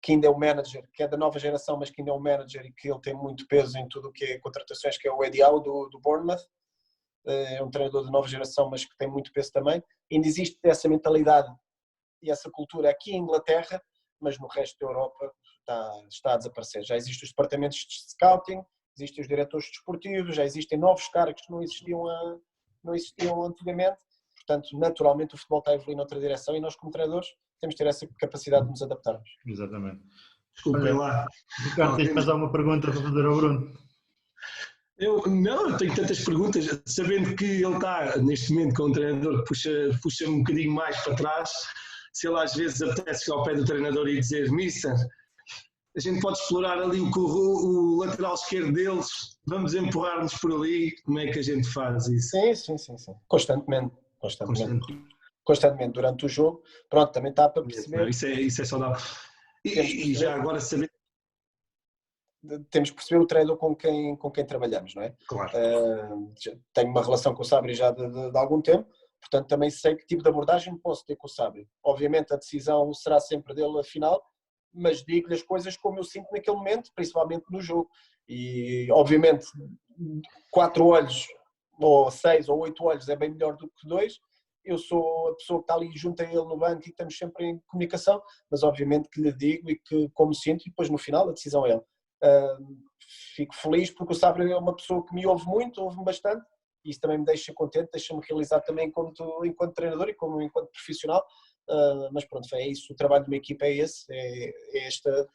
Speaker 2: ainda é o manager, que é da nova geração, mas que ainda é um manager e que ele tem muito peso em tudo o que é contratações, que é o Eddie Howe do Bournemouth. É um treinador de nova geração, mas que tem muito peso também. Ainda existe essa mentalidade e essa cultura aqui em Inglaterra, mas no resto da Europa está a desaparecer. Já existem os departamentos de scouting, existem os diretores desportivos, já existem novos cargos que não existiam antigamente. Portanto, naturalmente o futebol está a evoluir noutra direção e nós, como treinadores, temos que ter essa capacidade de nos adaptarmos.
Speaker 3: Exatamente.
Speaker 1: Desculpem lá.
Speaker 3: Ricardo, tens mais alguma pergunta para fazer ao Bruno?
Speaker 1: Eu tenho tantas perguntas, sabendo que ele está neste momento com um treinador que puxa um bocadinho mais para trás, se ele às vezes apetece ao pé do treinador e dizer: Mister, a gente pode explorar ali o lateral esquerdo deles, vamos empurrar-nos por ali, como é que a gente faz isso?
Speaker 2: Sim. Constantemente. Durante o jogo. Pronto, também está para perceber.
Speaker 1: Isso é saudável. E já agora saber.
Speaker 2: Temos que perceber o treinador com quem trabalhamos, não é?
Speaker 1: Claro.
Speaker 2: Tenho uma relação com o Sabri já de algum tempo, portanto também sei que tipo de abordagem posso ter com o Sabri. Obviamente a decisão será sempre dele afinal, mas digo-lhe as coisas como eu sinto naquele momento, principalmente no jogo. E obviamente 4 olhos, ou 6 ou 8 olhos é bem melhor do que 2. Eu sou a pessoa que está ali junto a ele no banco e estamos sempre em comunicação, mas obviamente que lhe digo e que como sinto, e depois no final a decisão é ele. Fico feliz porque o Sabri é uma pessoa que me ouve-me bastante, e isso também me deixa contente, deixa-me realizar também enquanto treinador e enquanto profissional. Mas pronto, é isso, o trabalho de uma equipa é esse,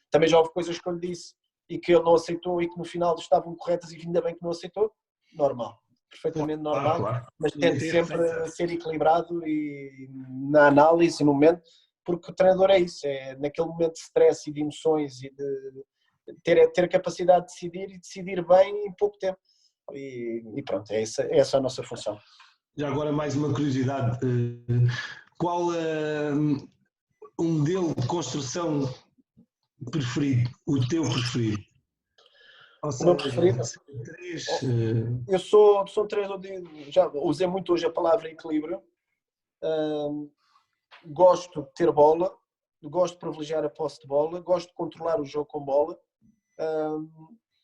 Speaker 2: também já houve coisas que eu lhe disse e que ele não aceitou e que no final estavam corretas e ainda bem que não aceitou, normal, perfeitamente normal, claro. Mas tento sempre ser equilibrado e na análise e no momento, porque o treinador é isso, é naquele momento de stress e de emoções e de ter a capacidade de decidir e decidir bem em pouco tempo. E pronto, essa é a nossa função.
Speaker 1: Já agora mais uma curiosidade, qual o modelo de construção preferido, o teu preferido? Ou
Speaker 2: O meu preferido?
Speaker 1: três,
Speaker 2: Eu sou três, já usei muito hoje a palavra equilíbrio. Gosto de ter bola, gosto de privilegiar a posse de bola, gosto de controlar o jogo com bola,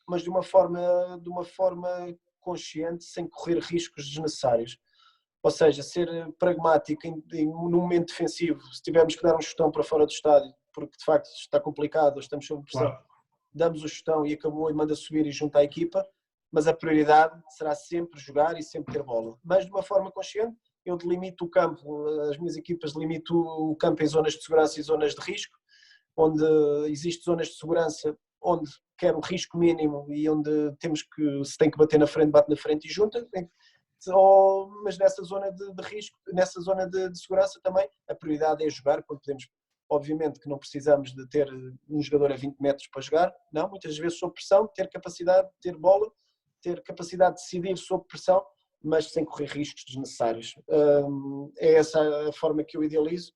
Speaker 2: mas de uma forma consciente, sem correr riscos desnecessários. Ou seja, ser pragmático num momento defensivo, se tivermos que dar um chutão para fora do estádio, porque de facto está complicado, estamos sob pressão,
Speaker 1: claro.
Speaker 2: damos o chutão e acabou e manda subir e junta a equipa, mas a prioridade será sempre jogar e sempre ter bola. Mas de uma forma consciente, eu delimito o campo, as minhas equipas delimitam o campo em zonas de segurança e zonas de risco, onde existem zonas de segurança, onde quer o risco mínimo e onde se tem que bater na frente, bate na frente e junta, mas nessa zona de risco, nessa zona de segurança também, a prioridade é jogar quando podemos. Obviamente que não precisamos de ter um jogador a 20 metros para jogar, não, muitas vezes sob pressão, ter capacidade de ter bola, ter capacidade de decidir sob pressão, mas sem correr riscos desnecessários. É essa a forma que eu idealizo,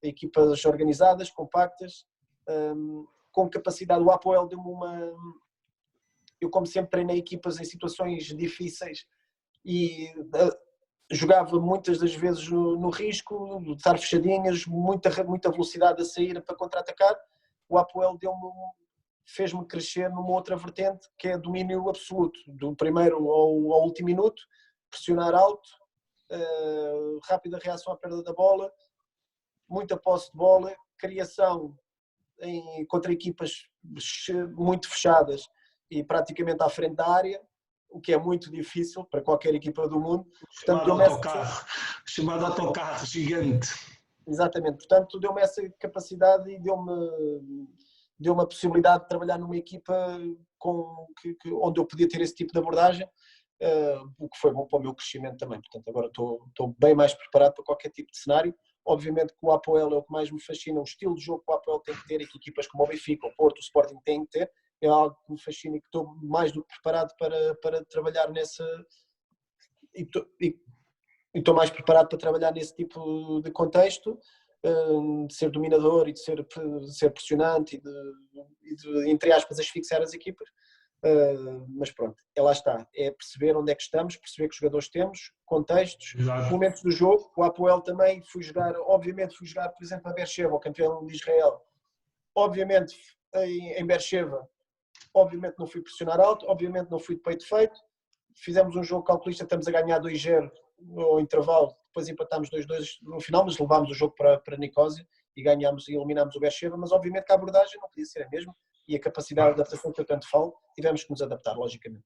Speaker 2: equipas organizadas, compactas, com capacidade. O Apoel deu-me Eu, como sempre, treinei equipas em situações difíceis e jogava muitas das vezes no risco, de estar fechadinhas, muita velocidade a sair para contra-atacar. O Apoel fez-me crescer numa outra vertente, que é domínio absoluto, do primeiro ao último minuto, pressionar alto, rápida reação à perda da bola, muita posse de bola, criação contra equipas muito fechadas e praticamente à frente da área, o que é muito difícil para qualquer equipa do mundo.
Speaker 1: Portanto, chamado autocarro gigante.
Speaker 2: Exatamente, portanto deu-me essa capacidade e deu-me a possibilidade de trabalhar numa equipa onde eu podia ter esse tipo de abordagem, o que foi bom para o meu crescimento também. Portanto, agora estou bem mais preparado para qualquer tipo de cenário. Obviamente que o Apoel é o que mais me fascina, o estilo de jogo que o Apoel tem que ter e que equipas como o Benfica, o Porto, o Sporting têm que ter, é algo que me fascina e que estou mais do que preparado para trabalhar nessa... E estou mais preparado para trabalhar nesse tipo de contexto, de ser dominador e de ser pressionante e de, entre aspas, asfixiar as equipas. Mas pronto, lá está, é perceber onde é que estamos, perceber que jogadores temos, contextos,
Speaker 1: Exato.
Speaker 2: Momentos do jogo. O Apoel também obviamente fui jogar, por exemplo, a Beersheba, o campeão de Israel, obviamente em Beersheba, obviamente não fui pressionar alto, obviamente não fui de peito feito, fizemos um jogo calculista, estamos a ganhar 2-0 no intervalo, depois empatámos 2-2 no final, mas levámos o jogo para Nicósia e ganhámos e eliminámos o Beersheba, mas obviamente que a abordagem não podia ser a mesma e a capacidade de adaptação que eu tanto falo, tivemos que nos adaptar, logicamente.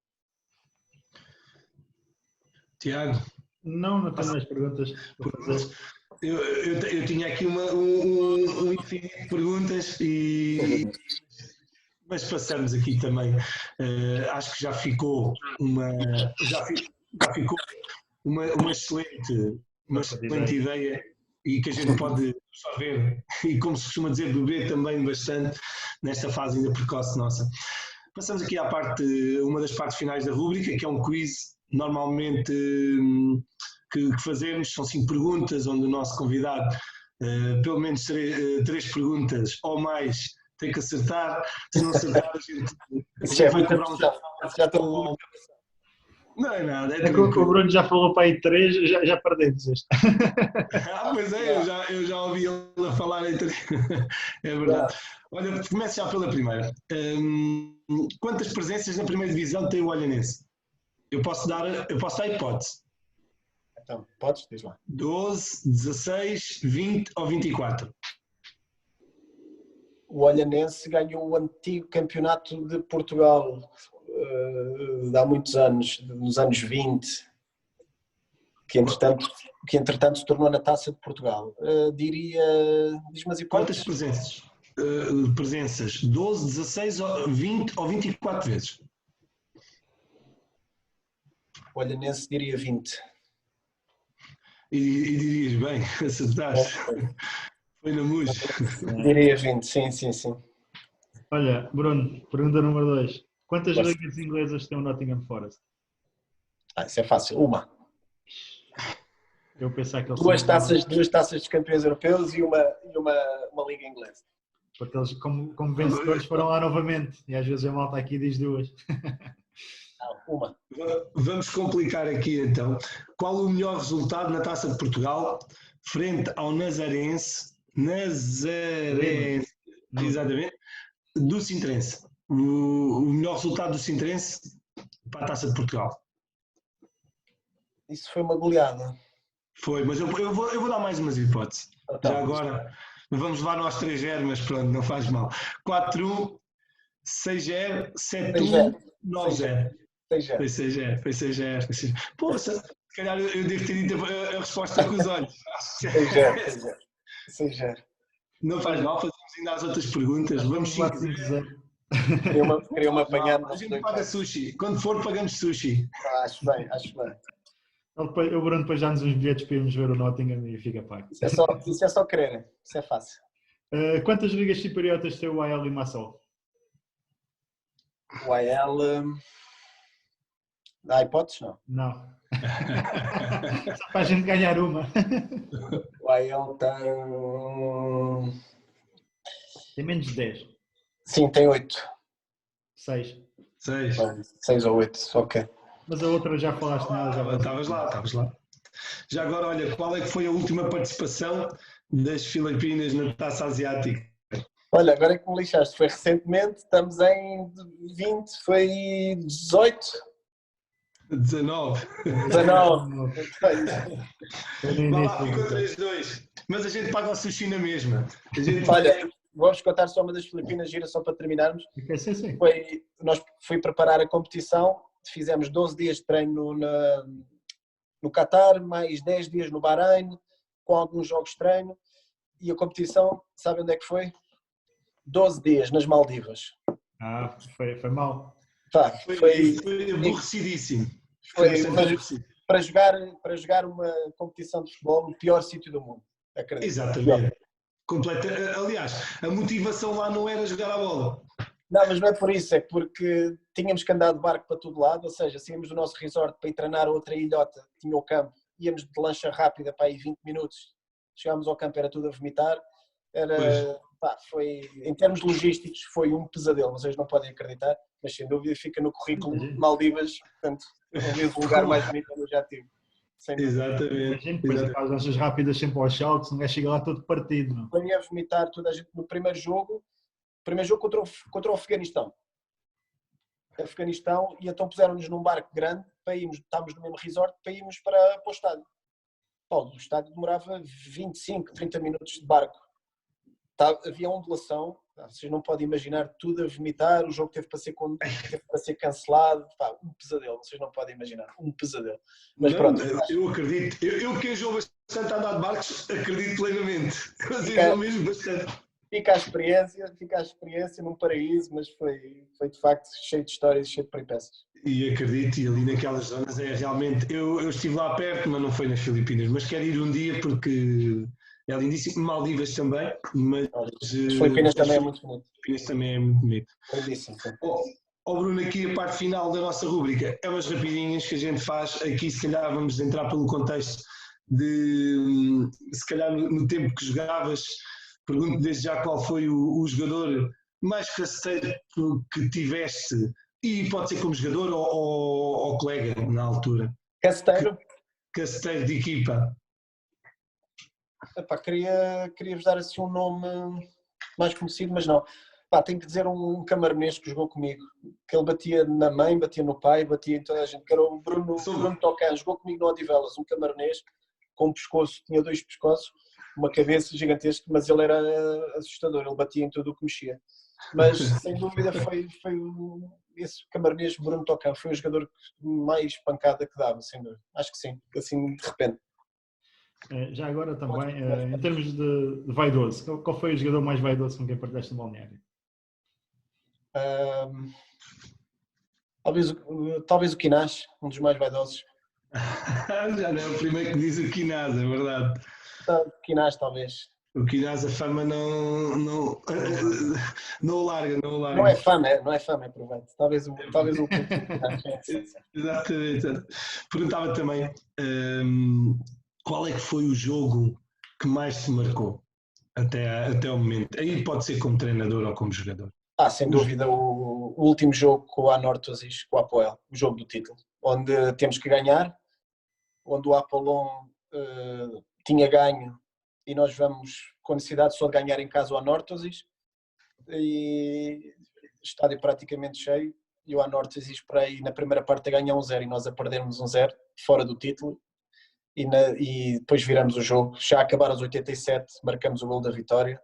Speaker 1: Tiago?
Speaker 3: Não tenho mais perguntas para fazer.
Speaker 1: Eu tinha aqui um infinito de perguntas, mas passamos aqui também. Acho que já ficou uma excelente ideia e que a gente pode absorver e, como se costuma dizer, beber também bastante nesta fase ainda precoce nossa. Passamos aqui à uma das partes finais da rúbrica, que é um quiz, normalmente que fazemos, são 5 perguntas, onde o nosso convidado, pelo menos 3 perguntas ou mais, tem que acertar. Se não acertar, a gente vai cobrar
Speaker 2: Já estou.
Speaker 1: Não é nada.
Speaker 3: É que o Bruno já falou para aí 3, já perdemos este.
Speaker 1: Pois é, eu já ouvi ele a falar em 3. É verdade. Olha, começo já pela primeira. Quantas presenças na primeira divisão tem o Olhanense? Eu posso dar hipótese.
Speaker 2: Então, podes, diz lá.
Speaker 1: 12, 16, 20 ou 24?
Speaker 2: O Olhanense ganhou o antigo campeonato de Portugal há muitos anos, nos anos 20, que entretanto se tornou na Taça de Portugal. Diria... Diz-me as hipóteses.
Speaker 1: Quantas presenças? 12, 16, 20 ou 24 vezes?
Speaker 2: O Olhanense diria 20.
Speaker 1: E dirias bem, acertaste. Foi na MUS.
Speaker 2: Diria 20, sim.
Speaker 3: Olha, Bruno, pergunta número 2. Quantas ligas inglesas tem o Nottingham Forest?
Speaker 2: Isso é fácil. Uma.
Speaker 3: Eu pensar que
Speaker 2: duas taças de campeões europeus e uma liga inglesa.
Speaker 3: Porque eles, como vencedores, foram lá novamente. E às vezes a malta aqui diz duas.
Speaker 2: Uma.
Speaker 1: Vamos complicar aqui então. Qual o melhor resultado na Taça de Portugal frente ao Nazarense, exatamente, do Sintrense? O melhor resultado do Sintrense para a Taça de Portugal?
Speaker 2: Isso foi uma goleada.
Speaker 1: Foi, mas eu vou dar mais umas hipóteses.
Speaker 2: Então,
Speaker 1: Já agora, vamos levar nós 3-0, mas pronto, não faz mal. 4-1, 6-0, 7-1, 9-0. Foi 6-0, foi 6-0. Poxa, se calhar eu devo ter dito a resposta com os olhos.
Speaker 2: 6-0.
Speaker 1: Não faz mal, fazemos ainda as outras perguntas. Vamos 5-0.
Speaker 2: Queria-me apanhar.
Speaker 1: A gente paga sushi. Quando for, pagamos sushi.
Speaker 2: Acho bem.
Speaker 3: O Bruno depois dá-nos uns bilhetes para irmos ver o Nottingham e fica pago.
Speaker 2: Isso é só quererem. Isso é fácil.
Speaker 3: Quantas ligas cipriotas tem o AEL e Massol?
Speaker 2: O AEL... Há hipóteses, não?
Speaker 3: Não. Só para a gente ganhar uma.
Speaker 2: O AEL tem...
Speaker 3: Tem menos de 10.
Speaker 2: Sim, tem 8.
Speaker 3: 6.
Speaker 2: 6 ou 8, ok.
Speaker 3: Mas a outra já falaste nela. Já
Speaker 1: estavas lá. Já agora, olha, qual é que foi a última participação das Filipinas na Taça Asiática?
Speaker 2: Olha, agora é que me lixaste. Foi recentemente, estamos em 20, foi 18?
Speaker 1: 19.
Speaker 2: Vai lá,
Speaker 1: ficou 3-2. Mas a gente paga o sushi na mesma.
Speaker 2: Olha, vamos contar só uma das Filipinas, gira só para terminarmos.
Speaker 3: Sim.
Speaker 2: Nós fui preparar a competição, fizemos 12 dias de treino no Qatar, mais 10 dias no Bahrein, com alguns jogos de treino, e a competição, sabe onde é que foi? 12 dias, nas Maldivas.
Speaker 3: Foi mal.
Speaker 1: Foi aborrecidíssimo.
Speaker 2: Foi para jogar uma competição de futebol no pior sítio do mundo. Acredito.
Speaker 1: Exatamente. Aliás, a motivação lá não era jogar a bola.
Speaker 2: Não, mas não é por isso, é porque tínhamos que andar de barco para todo lado, ou seja, saímos do nosso resort para ir treinar a outra ilhota, que tinha o campo, íamos de lancha rápida para aí 20 minutos, chegámos ao campo, era tudo a vomitar, foi, em termos logísticos foi um pesadelo, vocês não podem acreditar, mas sem dúvida fica no currículo Maldivas, portanto, talvez o lugar mais bonito que eu já tive.
Speaker 3: Exatamente. Depois as lanchas rápidas sempre aos saltos, não é chega lá todo partido. Não?
Speaker 2: Foi a vomitar toda a gente no primeiro jogo contra o Afeganistão. E então puseram-nos num barco grande para irmos, estávamos no mesmo resort, para irmos para o estádio. O estádio demorava 25, 30 minutos de barco. Havia ondulação, vocês não podem imaginar, tudo a vomitar, o jogo teve para ser cancelado, um pesadelo, vocês não podem imaginar, um pesadelo. Mas não, pronto.
Speaker 1: Eu acredito, eu que jogo bastante a andar de barcos, acredito plenamente, mas eu mesmo bastante.
Speaker 2: Fica a experiência num paraíso, mas foi de facto cheio de histórias e cheio de peripécias.
Speaker 1: E acredito, e ali naquelas zonas realmente, eu estive lá perto, mas não foi nas Filipinas, mas quero ir um dia porque é lindíssimo, Maldivas também, mas...
Speaker 2: As Filipinas também é muito bonito.
Speaker 1: Filipinas também é muito bonito.
Speaker 2: Lindíssimo.
Speaker 1: Bruno, aqui a parte final da nossa rúbrica é umas rapidinhas que a gente faz, aqui se calhar vamos entrar pelo contexto de, se calhar no tempo que jogavas, pergunto desde já qual foi o jogador mais rasteiro que tiveste, e pode ser como jogador ou colega na altura.
Speaker 2: Casteiro?
Speaker 1: Casteiro de equipa.
Speaker 2: Queria-vos dar assim um nome mais conhecido, mas não. Tenho que dizer um camaronês que jogou comigo, que ele batia na mãe, batia no pai, batia em toda a gente, que era o Bruno Tocan, jogou comigo no Odivelas, um camaronês com um pescoço, tinha 2 pescoços, uma cabeça gigantesca, mas ele era assustador, ele batia em tudo o que mexia. Mas sem dúvida foi esse camaronês Bruno Tocan, foi o jogador mais pancada que dava, sem dúvida. Acho que sim, assim de repente.
Speaker 3: Já agora também, em termos de vaidoso, qual foi o jogador mais vaidoso com quem partilhaste no balneário?
Speaker 2: Talvez o Quinás, um dos mais vaidosos.
Speaker 1: Já não é o primeiro que diz o Quinás, é verdade.
Speaker 2: O Quinás, talvez.
Speaker 1: O Quinás, a fama não o larga.
Speaker 2: Não é fama, é provavelmente. Talvez o
Speaker 1: Exatamente. Perguntava também qual é que foi o jogo que mais te marcou? até o momento. Aí pode ser como treinador ou como jogador.
Speaker 2: Sem dúvida, o último jogo com o Anorthosis, com o Apoel, o jogo do título, onde temos que ganhar, onde o Apollon tinha ganho e nós vamos com necessidade só de ganhar em casa o Anorthosis, e estádio praticamente cheio, e o Anorthosis para aí na primeira parte a ganhar 1-0 e nós a perdermos 1-0 fora do título, e depois viramos o jogo, já a acabar aos 87, marcamos o gol da vitória.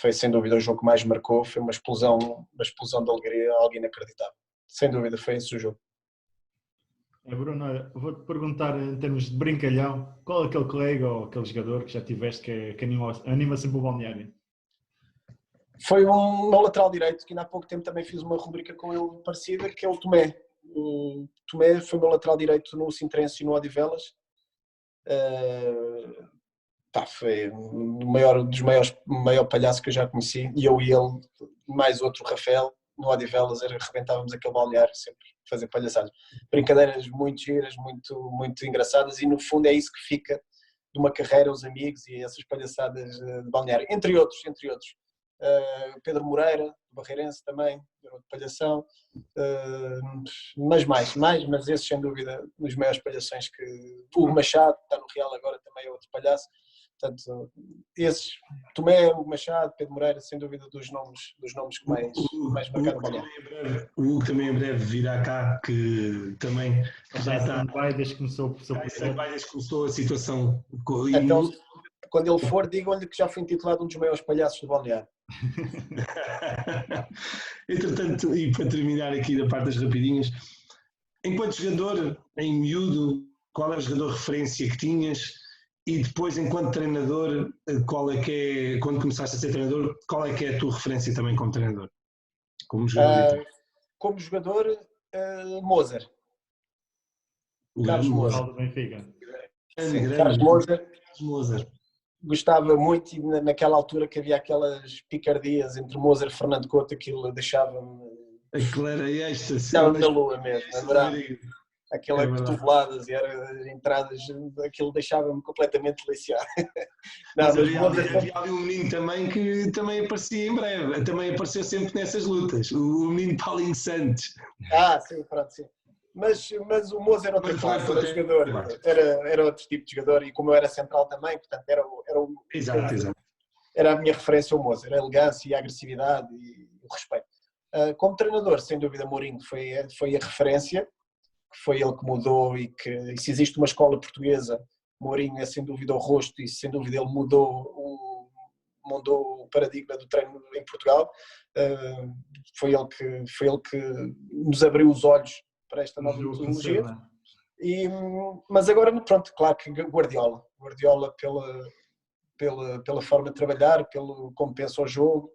Speaker 2: Foi sem dúvida o jogo que mais marcou, foi uma explosão de alegria, algo inacreditável. Sem dúvida foi esse o jogo.
Speaker 3: Bruno, vou-te perguntar em termos de brincalhão, qual é aquele colega ou aquele jogador que já tiveste que anima sempre o balneário?
Speaker 2: Foi um meu lateral direito, que ainda há pouco tempo também fiz uma rubrica com ele parecida, que é o Tomé. O Tomé foi meu lateral direito no Sintrense e no Odivelas. Foi o maior palhaço que eu já conheci, e eu e ele, mais outro Rafael, no Odivelas, arrebentávamos aquele balneário sempre, fazer palhaçadas. Brincadeiras muito giras, muito, muito engraçadas, e no fundo é isso que fica de uma carreira, os amigos e essas palhaçadas de balneário, entre outros. Pedro Moreira, do Barreirense também, de palhação, mas esses sem dúvida os maiores palhações. O Machado, que está no Real agora, também é outro palhaço. Portanto, esses, Tomé, o Machado, Pedro Moreira, sem dúvida dos nomes que mais marcaram o balneário.
Speaker 1: O Hugo também em breve virá cá, que também
Speaker 3: já está desde que
Speaker 1: começou a situação.
Speaker 2: Então, quando ele for, digam-lhe que já foi intitulado um dos maiores palhaços do balneário.
Speaker 1: Entretanto, e para terminar aqui da parte das rapidinhas, enquanto jogador, em miúdo, qual é o jogador referência que tinhas? E depois, enquanto treinador, quando começaste a ser treinador, qual é que é a tua referência também como treinador? Como jogador?
Speaker 2: Como jogador, Moser.
Speaker 1: Carlos
Speaker 3: Moser. Do Benfica.
Speaker 2: Carlos Moser. Gostava muito, e naquela altura que havia aquelas picardias entre Moser e Fernando Couto, aquilo deixava-me...
Speaker 1: Aquilo era êxtase.
Speaker 2: Estava na lua mesmo, adorava. Aquela cotoveladas e entradas, aquilo deixava-me completamente deliciado.
Speaker 1: Havia ali um menino também que também aparecia em breve, também apareceu sempre nessas lutas, o menino Paulinho Santos.
Speaker 2: Sim, pronto, sim. Mas o Moser era outro classe, era jogador, era outro tipo de jogador, e como eu era central também, portanto era a minha referência ao Moser, a elegância e a agressividade e o respeito. Como treinador, sem dúvida, Mourinho foi a referência, que foi ele que mudou, e se existe uma escola portuguesa, Mourinho é sem dúvida o rosto, e sem dúvida ele mudou o paradigma do treino em Portugal. Foi ele que nos abriu os olhos para esta nova metodologia. Mas agora, pronto, claro que Guardiola pela forma de trabalhar, pelo como pensa o jogo,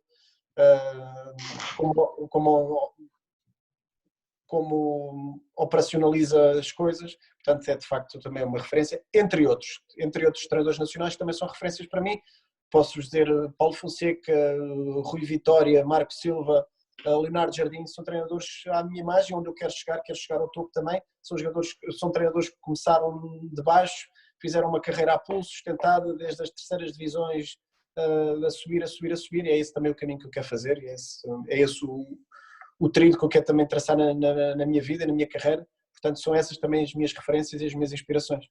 Speaker 2: como operacionaliza as coisas, portanto é de facto também uma referência, entre outros treinadores nacionais que também são referências para mim. Posso dizer Paulo Fonseca, Rui Vitória, Marco Silva, Leonardo Jardim, são treinadores à minha imagem, onde eu quero chegar ao topo também. São treinadores que começaram de baixo, fizeram uma carreira a pulso, sustentada desde as terceiras divisões, a subir, e é esse também o caminho que eu quero fazer, e é esse o trilho que eu quero também traçar na minha vida, na minha carreira. Portanto, são essas também as minhas referências e as minhas inspirações.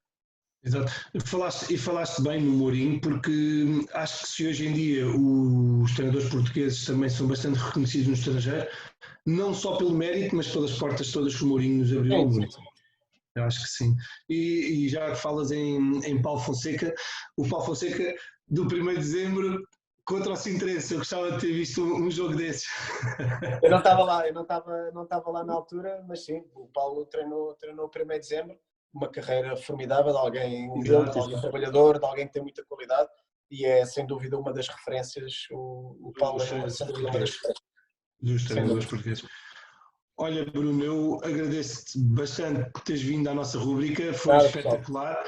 Speaker 1: Exato. Falaste bem no Mourinho, porque acho que se hoje em dia os treinadores portugueses também são bastante reconhecidos no estrangeiro, não só pelo mérito, mas pelas portas todas que o Mourinho nos abriu ao mundo. Eu acho que sim. E já que falas em Paulo Fonseca, o Paulo Fonseca do 1º de dezembro contra o Sintrense, eu gostava de ter visto um jogo desses.
Speaker 2: Eu não estava lá na altura, mas sim, o Paulo treinou o 1º de dezembro, uma carreira formidável, de alguém humilde, de alguém trabalhador, de alguém que tem muita qualidade, e é sem dúvida uma das referências. O Paulo é sem dúvida uma das referências
Speaker 1: dos treinadores portugueses. Olha, Bruno, eu agradeço-te bastante por teres vindo à nossa rubrica, foi espetacular.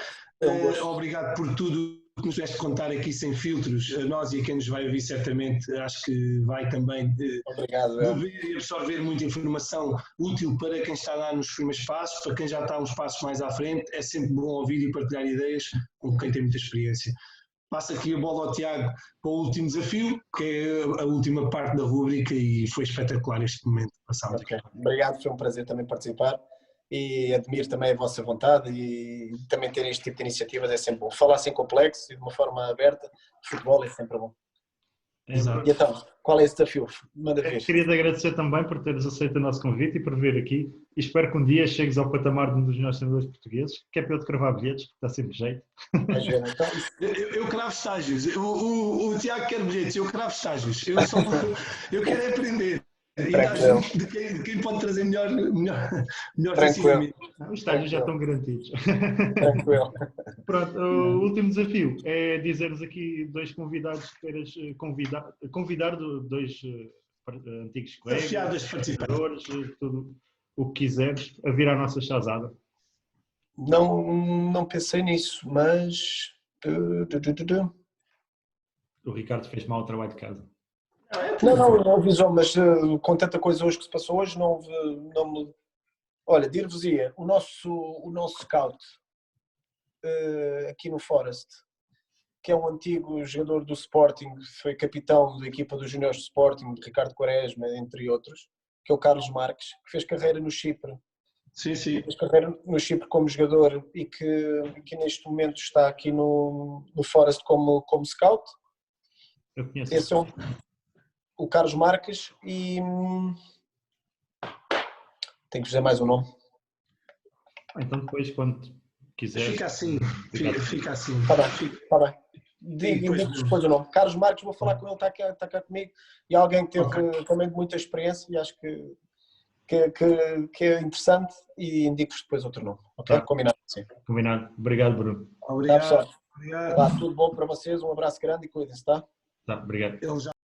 Speaker 1: Obrigado por tudo que nos tiveste contar aqui sem filtros, a nós e a quem nos vai ouvir certamente, acho que vai também beber e absorver muita informação útil para quem está lá nos primeiros passos, para quem já está uns passos mais à frente. É sempre bom ouvir e partilhar ideias com quem tem muita experiência. passo aqui a bola ao Tiago para o último desafio, que é a última parte da rúbrica, e foi espetacular este momento. Passámos
Speaker 2: Okay.
Speaker 1: aqui.
Speaker 2: Obrigado, foi um prazer também participar e admiro também a vossa vontade e também ter este tipo de iniciativas é sempre bom. Falar sem complexo e de uma forma aberta de futebol é sempre bom.
Speaker 1: Exato.
Speaker 2: E então, qual é esse desafio? Manda ver.
Speaker 3: Queria te agradecer também por teres aceito o nosso convite e por vir aqui. E espero que um dia chegues ao patamar de um dos nossos treinadores portugueses, que é para eu te cravar bilhetes, que está sempre jeito.
Speaker 2: Vais ver, então,
Speaker 1: Eu cravo estágios. O Tiago quer bilhetes, eu cravo estágios. Eu quero aprender. E acho de quem pode trazer melhor
Speaker 2: tranquilo.
Speaker 3: Os estágios já estão garantidos.
Speaker 2: Tranquilo.
Speaker 3: Pronto, o último desafio é dizeres aqui dois convidados que queiras convidar dois antigos colegas,
Speaker 1: Desafiados
Speaker 3: jogadores, tudo o que quiseres, a vir à nossa chazada.
Speaker 2: Não pensei nisso, mas...
Speaker 3: O Ricardo fez mal o trabalho de casa.
Speaker 2: Não avisou, mas com tanta coisa hoje que se passou hoje, não me... Olha, dir-vos-ia, o nosso scout aqui no Forest, que é um antigo jogador do Sporting, foi capitão da equipa dos juniores do Sporting, de Ricardo Quaresma, entre outros, que é o Carlos Marques, que fez carreira no Chipre.
Speaker 1: Sim, sim.
Speaker 2: Fez carreira no Chipre como jogador e que neste momento está aqui no Forest como scout.
Speaker 3: Eu conheço.
Speaker 2: Esse é o Carlos Marques e tenho que dizer mais um nome.
Speaker 3: Então depois, quando quiser...
Speaker 1: Fica assim. Fica assim.
Speaker 2: Está bem. Digo depois o nome. Carlos Marques, vou falar com ele, está cá comigo. E alguém que teve também muita experiência e acho que é interessante e indico-vos depois outro nome. Ok?
Speaker 3: Tá.
Speaker 2: Combinado, sim.
Speaker 3: Combinado. Obrigado, Bruno.
Speaker 1: Obrigado.
Speaker 2: Tá, tudo bom para vocês, um abraço grande e cuidem-se, tá?
Speaker 3: Tá, obrigado.
Speaker 1: Ele já